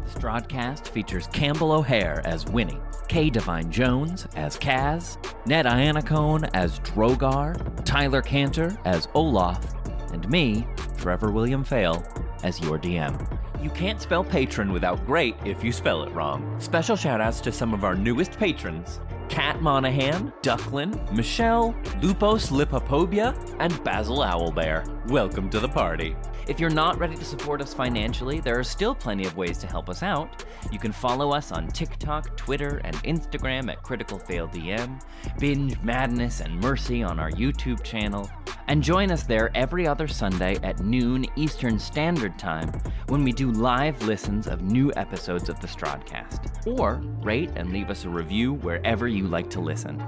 Strahdcast features Campbell O'Hare as Winnie, Kay Devine-Jones as Kaz, Ned Iannacone as Drogar, Tyler Kanter as Olaf, and me, Trevor William Fayle, as your DM. You can't spell patron without great if you spell it wrong. Special shoutouts to some of our newest patrons: Kat Monahan, Ducklin, Michelle, Lupos Lipopobia, and Basil Owlbear. Welcome to the party. If you're not ready to support us financially, there are still plenty of ways to help us out. You can follow us on TikTok, Twitter, and Instagram at Critical Fail DM, binge Madness and Mercy on our YouTube channel, and join us there every other Sunday at noon Eastern Standard Time when we do live listens of new episodes of the Strahdcast. Or rate and leave us a review wherever you like to listen.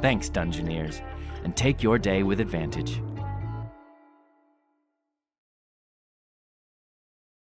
Thanks, Dungeoneers, and take your day with advantage.